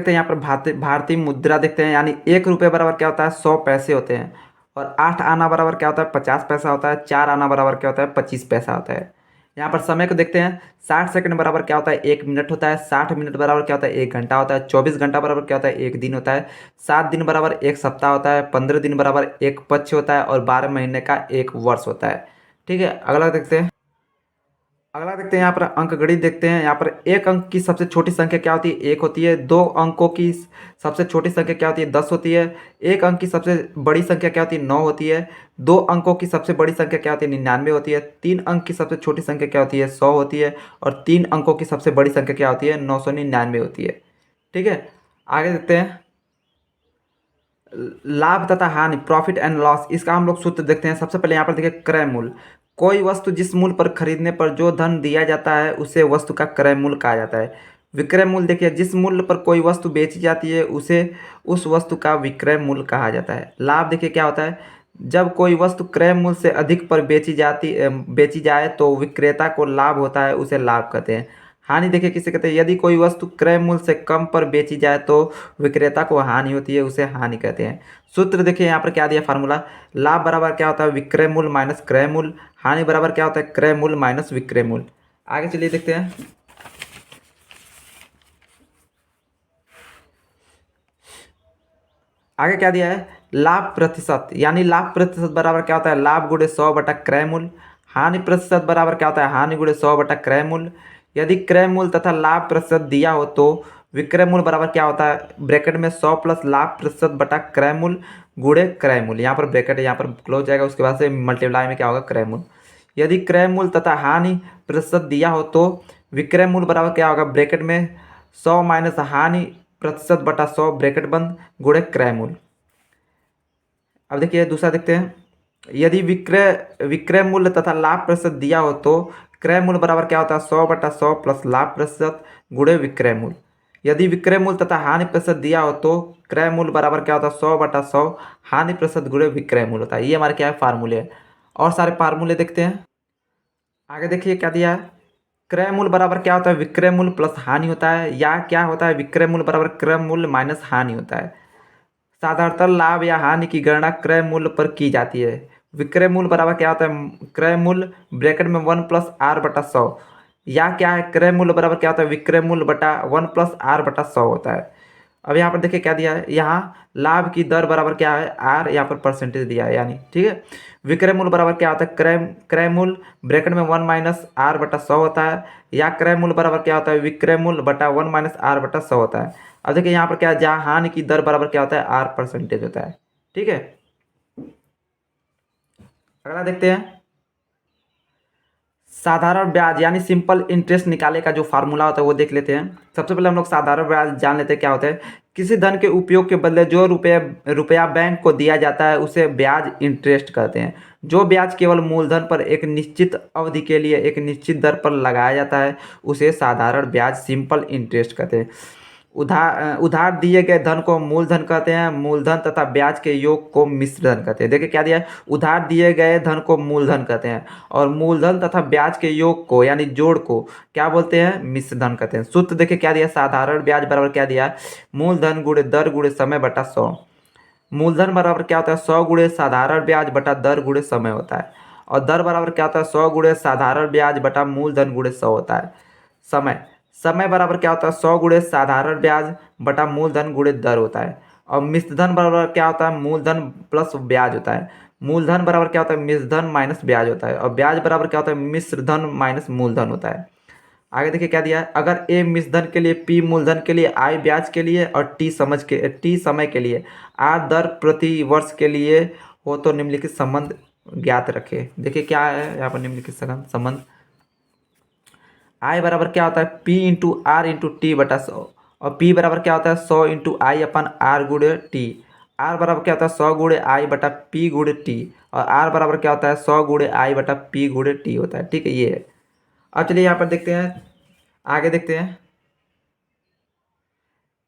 यहाँ पर भारतीय मुद्रा देखते हैं, यानी 1 रुपये बराबर क्या होता है, 100 पैसे होते हैं। और 8 आना बराबर क्या होता है, 50 पैसा होता है। 4 आना बराबर क्या होता है, 25 पैसा होता है। यहाँ पर समय को देखते हैं। 60 सेकंड बराबर क्या होता है, 1 मिनट होता है। 60 मिनट बराबर क्या होता है, 1 घंटा होता है। 24 घंटा बराबर क्या होता है, 1 दिन होता है। 7 दिन बराबर 1 सप्ताह होता है। 15 दिन बराबर 1 पक्ष होता है। और 12 महीने का 1 वर्ष होता है। ठीक है, अगला देखते हैं। यहाँ पर अंक गणित देखते हैं। यहाँ पर एक अंक की सबसे छोटी संख्या क्या होती है, 1 होती है। 2 अंकों की सबसे छोटी संख्या क्या होती है, 10 होती है। एक अंक की सबसे बड़ी संख्या क्या होती है, 9 होती है। 2 अंकों की सबसे बड़ी संख्या क्या होती है, 99 होती है। 3 अंक की सबसे छोटी संख्या क्या होती है, 100 होती है। और 3 अंकों की सबसे बड़ी संख्या क्या होती है, 999 होती है। ठीक है, आगे देखते हैं। लाभ तथा हानि, प्रॉफिट एंड लॉस, इसका हम लोग सूत्र देखते हैं। सबसे पहले यहाँ पर देखिए क्रय मूल्य। कोई वस्तु जिस मूल्य पर खरीदने पर जो धन दिया जाता है उसे वस्तु का क्रय मूल्य कहा जाता है। विक्रय मूल्य देखिए, जिस मूल्य पर कोई वस्तु बेची जाती है उसे उस वस्तु का विक्रय मूल्य कहा जाता है। लाभ देखिए क्या होता है, जब कोई वस्तु क्रय मूल्य से अधिक पर बेची जाए तो विक्रेता को लाभ होता है, उसे लाभ कहते हैं। हानि देखिए किसे कहते हैं, यदि कोई वस्तु क्रय मूल्य से कम पर बेची जाए तो विक्रेता को हानि होती है, उसे हानि कहते हैं। सूत्र देखिए यहाँ पर क्या दिया फार्मूला, लाभ बराबर क्या होता है, विक्रय मूल्य माइनस क्रय मूल्य। हानि बराबर क्या होता है, क्रय मूल्य माइनस विक्रय मूल्य। आगे चलिए देखते हैं। आगे क्या दिया है, लाभ प्रतिशत, यानी लाभ प्रतिशत बराबर क्या होता है, लाभ गुणे 100 बटा क्रय मूल्य। हानि प्रतिशत बराबर क्या होता है, हानि गुणे 100 बटा क्रय मूल्य। यदि क्रय मूल्य तथा लाभ प्रतिशत दिया हो तो विक्रय मूल्य बराबर क्या होता है, ब्रैकेट में 100 प्लस लाभ प्रतिशत बटा क्रय मूल्य गुणे क्रय मूल्य, यहाँ पर ब्रैकेट है, यहाँ पर क्लोज जाएगा, उसके बाद से मल्टीप्लाई में क्या होगा, क्रय मूल्य। यदि क्रय मूल्य तथा हानि प्रतिशत दिया हो तो विक्रय मूल्य बराबर क्या होगा, ब्रैकेट में 100 माइनस हानि प्रतिशत बटा 100 ब्रैकेट बंद गुणे क्रय मूल्य। अब देखिए दूसरा देखते हैं, यदि विक्रय विक्रय मूल्य तथा लाभ प्रतिशत दिया हो तो क्रय मूल्य बराबर क्या होता है, 100 बटा 100 प्लस लाभ प्रतिशत गुणे विक्रय मूल्य। यदि विक्रय मूल्य तथा हानि प्रतिशत दिया हो तो क्रय मूल्य बराबर क्या होता है, 100 बटा 100 हानि प्रतिशत गुणे विक्रय मूल्य होता है। ये हमारे क्या है, फार्मूले है। और सारे फार्मूले देखते हैं। आगे देखिए क्या दिया है, क्रय मूल्य बराबर क्या होता है, विक्रय मूल्य प्लस हानि होता है, या क्या होता है, विक्रय मूल्य बराबर क्रय मूल्य माइनस हानि होता है। साधारणतः लाभ या हानि की गणना क्रय मूल्य पर की जाती है। विक्रय मूल्य बराबर क्या होता है, क्रय मूल्य ब्रैकेट में 1 प्लस आर बटा 100, या क्या है, क्रय मूल्य बराबर क्या होता है, विक्रय मूल्य बटा 1 प्लस आर बटा 100 होता है। अब यहाँ पर देखिए क्या दिया है, यहाँ लाभ की दर बराबर क्या है, आर, यहाँ पर परसेंटेज दिया है यानी, ठीक है। विक्रय मूल्य बराबर क्या होता है, क्रय क्रय मूल्य ब्रैकेट में 1 माइनस आर बटा 100 होता है, या क्रय मूल्य बराबर क्या होता है, विक्रय मूल्य बटा 1 माइनस आर बटा 100 होता है। अब देखिए यहाँ पर क्या है, जहाँ हानि की दर बराबर क्या होता है, आर परसेंटेज होता है, ठीक है। अगला देखते हैं, साधारण ब्याज यानी सिंपल इंटरेस्ट निकाले का जो फार्मूला होता है वो देख लेते हैं। सबसे पहले हम लोग साधारण ब्याज जान लेते हैं क्या होता है। किसी धन के उपयोग के बदले जो रुपया बैंक को दिया जाता है उसे ब्याज इंटरेस्ट कहते हैं। जो ब्याज केवल मूलधन पर एक निश्चित अवधि के लिए एक निश्चित दर पर लगाया जाता है उसे साधारण ब्याज सिंपल इंटरेस्ट कहते हैं। उधार दिए गए धन को मूलधन कहते हैं, मूलधन तथा ब्याज के योग को मिश्र धन कहते हैं। देखिए क्या दिया है, उधार दिए गए धन को मूलधन कहते हैं और मूलधन तथा ब्याज के योग को यानी जोड़ को क्या बोलते हैं, मिश्र धन कहते हैं। सूत्र देखिए क्या दिया, साधारण ब्याज बराबर क्या दिया, मूलधन गुणे दर गुणे समय बटा 100। मूलधन बराबर क्या होता है, 100 गुणे साधारण ब्याज बटा दर गुणे समय होता है, और दर बराबर क्या होता है, 100 गुणे साधारण ब्याज बटा मूलधन गुणे 100 होता है। समय समय बराबर क्या होता है, 100 गुणे साधारण ब्याज बटा मूलधन गुणे दर होता है। और मिश्र धन बराबर क्या होता है, मूलधन प्लस ब्याज होता है। मूलधन बराबर क्या होता है, मिश्र धन माइनस ब्याज होता है, और ब्याज बराबर क्या होता है, मिश्र धन माइनस मूलधन होता है। आगे देखिए क्या दिया है, अगर ए मिश्र धन के लिए, पी मूलधन के लिए, आई ब्याज के लिए और टी समय के लिए, आर दर प्रति वर्ष के लिए हो तो निम्नलिखित संबंध ज्ञात रखे। देखिए क्या है यहाँ पर निम्नलिखित संबंध, आई बराबर क्या होता है, P into R into T बटा 100, और पी बराबर क्या होता है, 100 इंटू आई अपन आर गुणे टी। आर बराबर क्या होता है, 100 गुणे आई बटा पी गुणे टी, और आर बराबर क्या होता है, 100 गुणे आई बटा पी गुणे टी होता है, ठीक है। ये है। अब चलिए यहाँ पर देखते हैं, आगे देखते हैं।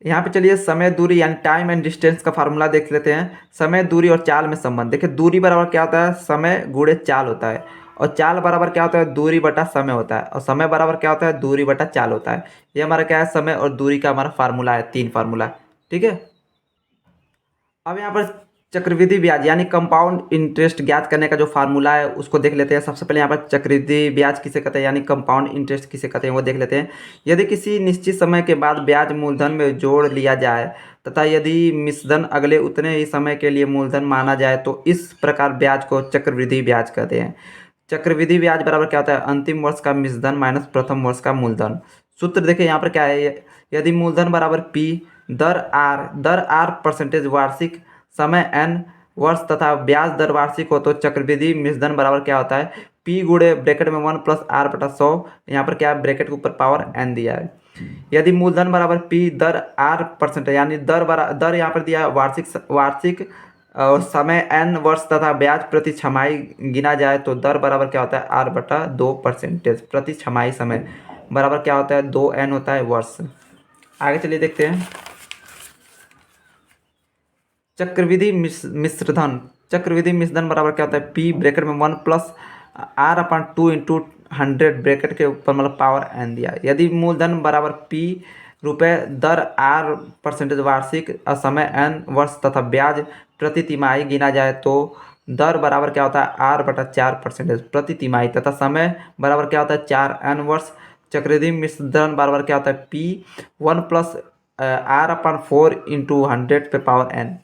यहाँ पे चलिए समय दूरी यानी टाइम एंड डिस्टेंस का फार्मूला देख लेते हैं। समय दूरी और चाल में संबंध, देखिए दूरी बराबर क्या होता है, समय गुणे चाल होता है, और चाल बराबर क्या होता है, दूरी बटा समय होता है, और समय बराबर क्या होता है, दूरी बटा चाल होता है। ये हमारा क्या है, समय और दूरी का हमारा फार्मूला है, 3 फार्मूला, ठीक है। अब यहाँ पर चक्रवृद्धि ब्याज यानी कंपाउंड इंटरेस्ट ज्ञात करने का जो फार्मूला है उसको देख लेते हैं। सबसे पहले यहाँ पर चक्रवृद्धि ब्याज किसे कहते हैं यानी कंपाउंड इंटरेस्ट किसे कहते हैं वो देख लेते हैं। यदि किसी निश्चित समय के बाद ब्याज मूलधन में जोड़ लिया जाए तथा यदि मिश्रधन अगले उतने ही समय के लिए मूलधन माना जाए तो इस प्रकार ब्याज को चक्रवृद्धि ब्याज कहते हैं। चक्रवृद्धि ब्याज बराबर क्या होता है, अंतिम वर्ष का मिश्रधन माइनस प्रथम वर्ष का मूलधन। सूत्र देखिए यहाँ पर क्या है, यदि मूलधन बराबर पी, दर आर परसेंटेज वार्षिक, समय एन वर्ष तथा ब्याज दर वार्षिक हो तो चक्रवृद्धि मिश्रधन बराबर क्या होता है, पी गुणे ब्रैकेट में 1 प्लस आर बटा 100, यहाँ पर क्या है, ब्रैकेट के ऊपर पावर एन दिया है। यदि मूलधन बराबर पी दर आर परसेंटेज यानी दर यहाँ पर दिया है वार्षिक और समय एन वर्ष तथा ब्याज प्रति छमाही गिना जाए तो दर बराबर क्या होता है, आर बटा 2 परसेंटेज प्रति छमाही समय बराबर क्या होता है, 2n होता है वर्ष। आगे चलिए देखते हैं, चक्रविधि मिश्रधन। चक्रविधि मिश्रधन बराबर क्या होता है, पी ब्रैकेट में 1 plus R upon 2 into 100 bracket के ऊपर मतलब पावर एन दिया। यदि मूलधन बराबर पी रुपये, दर आर परसेंटेज वार्षिक, समय एन वर्ष तथा ब्याज प्रति तिमाही गिना जाए तो दर बराबर क्या होता है, आर बटा 4 परसेंटेज प्रति तिमाही तथा समय बराबर क्या होता है, 4n वर्ष। चक्रवृद्धि मिश्रधन बराबर क्या होता है, P 1 plus R upon 4 into 100 पे पावर एन।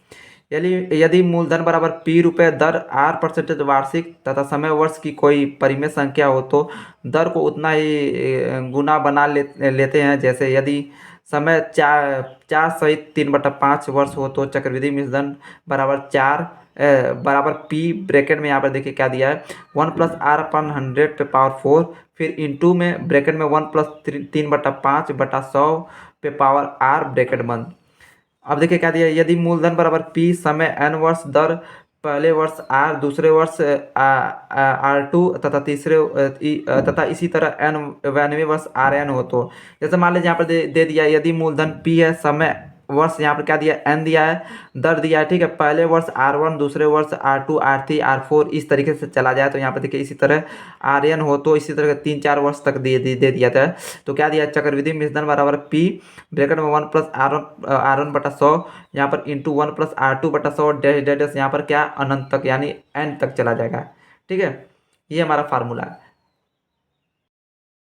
यदि मूलधन बराबर पी रुपये, दर आर परसेंटेज वार्षिक तथा समय वर्ष की कोई परिमेय संख्या हो तो दर को उतना ही गुना बना लेते हैं। जैसे यदि समय चार चार सहित 3/5 वर्ष हो तो चक्रवृद्धि मिश्रधन बराबर 4 बराबर पी ब्रैकेट में यहाँ पर देखिए क्या दिया है 1+r/100 फिर इंटू में ब्रैकेट में 1+3/5/100 ब्रैकेट बंद। अब देखिए क्या दिया है, यदि मूलधन बराबर पी समय n वर्ष दर पहले वर्ष आर दूसरे वर्ष R2 तथा तथा इसी तरह n 92वें वर्ष RN हो तो जैसे मान लीजिए यहाँ पर दे दिया यदि मूलधन P है समय वर्ष यहाँ पर क्या दिया n दिया है दर दिया है ठीक है पहले वर्ष R1 दूसरे वर्ष R2 R3 R4 इस तरीके से चला जाए तो यहाँ पर देखिए इसी तरह RN हो तो इसी तरह 3-4 वर्ष तक दे दिया था। तो क्या दिया चक्रवृद्धि मिश्रधन बराबर P ब्रैकेट में 1+R1/100 यहाँ पर into 1+R2/100 dash dash dash यहाँ पर क्या अनंत तक यानी n तक चला जाएगा। ठीक है ये हमारा फार्मूला है।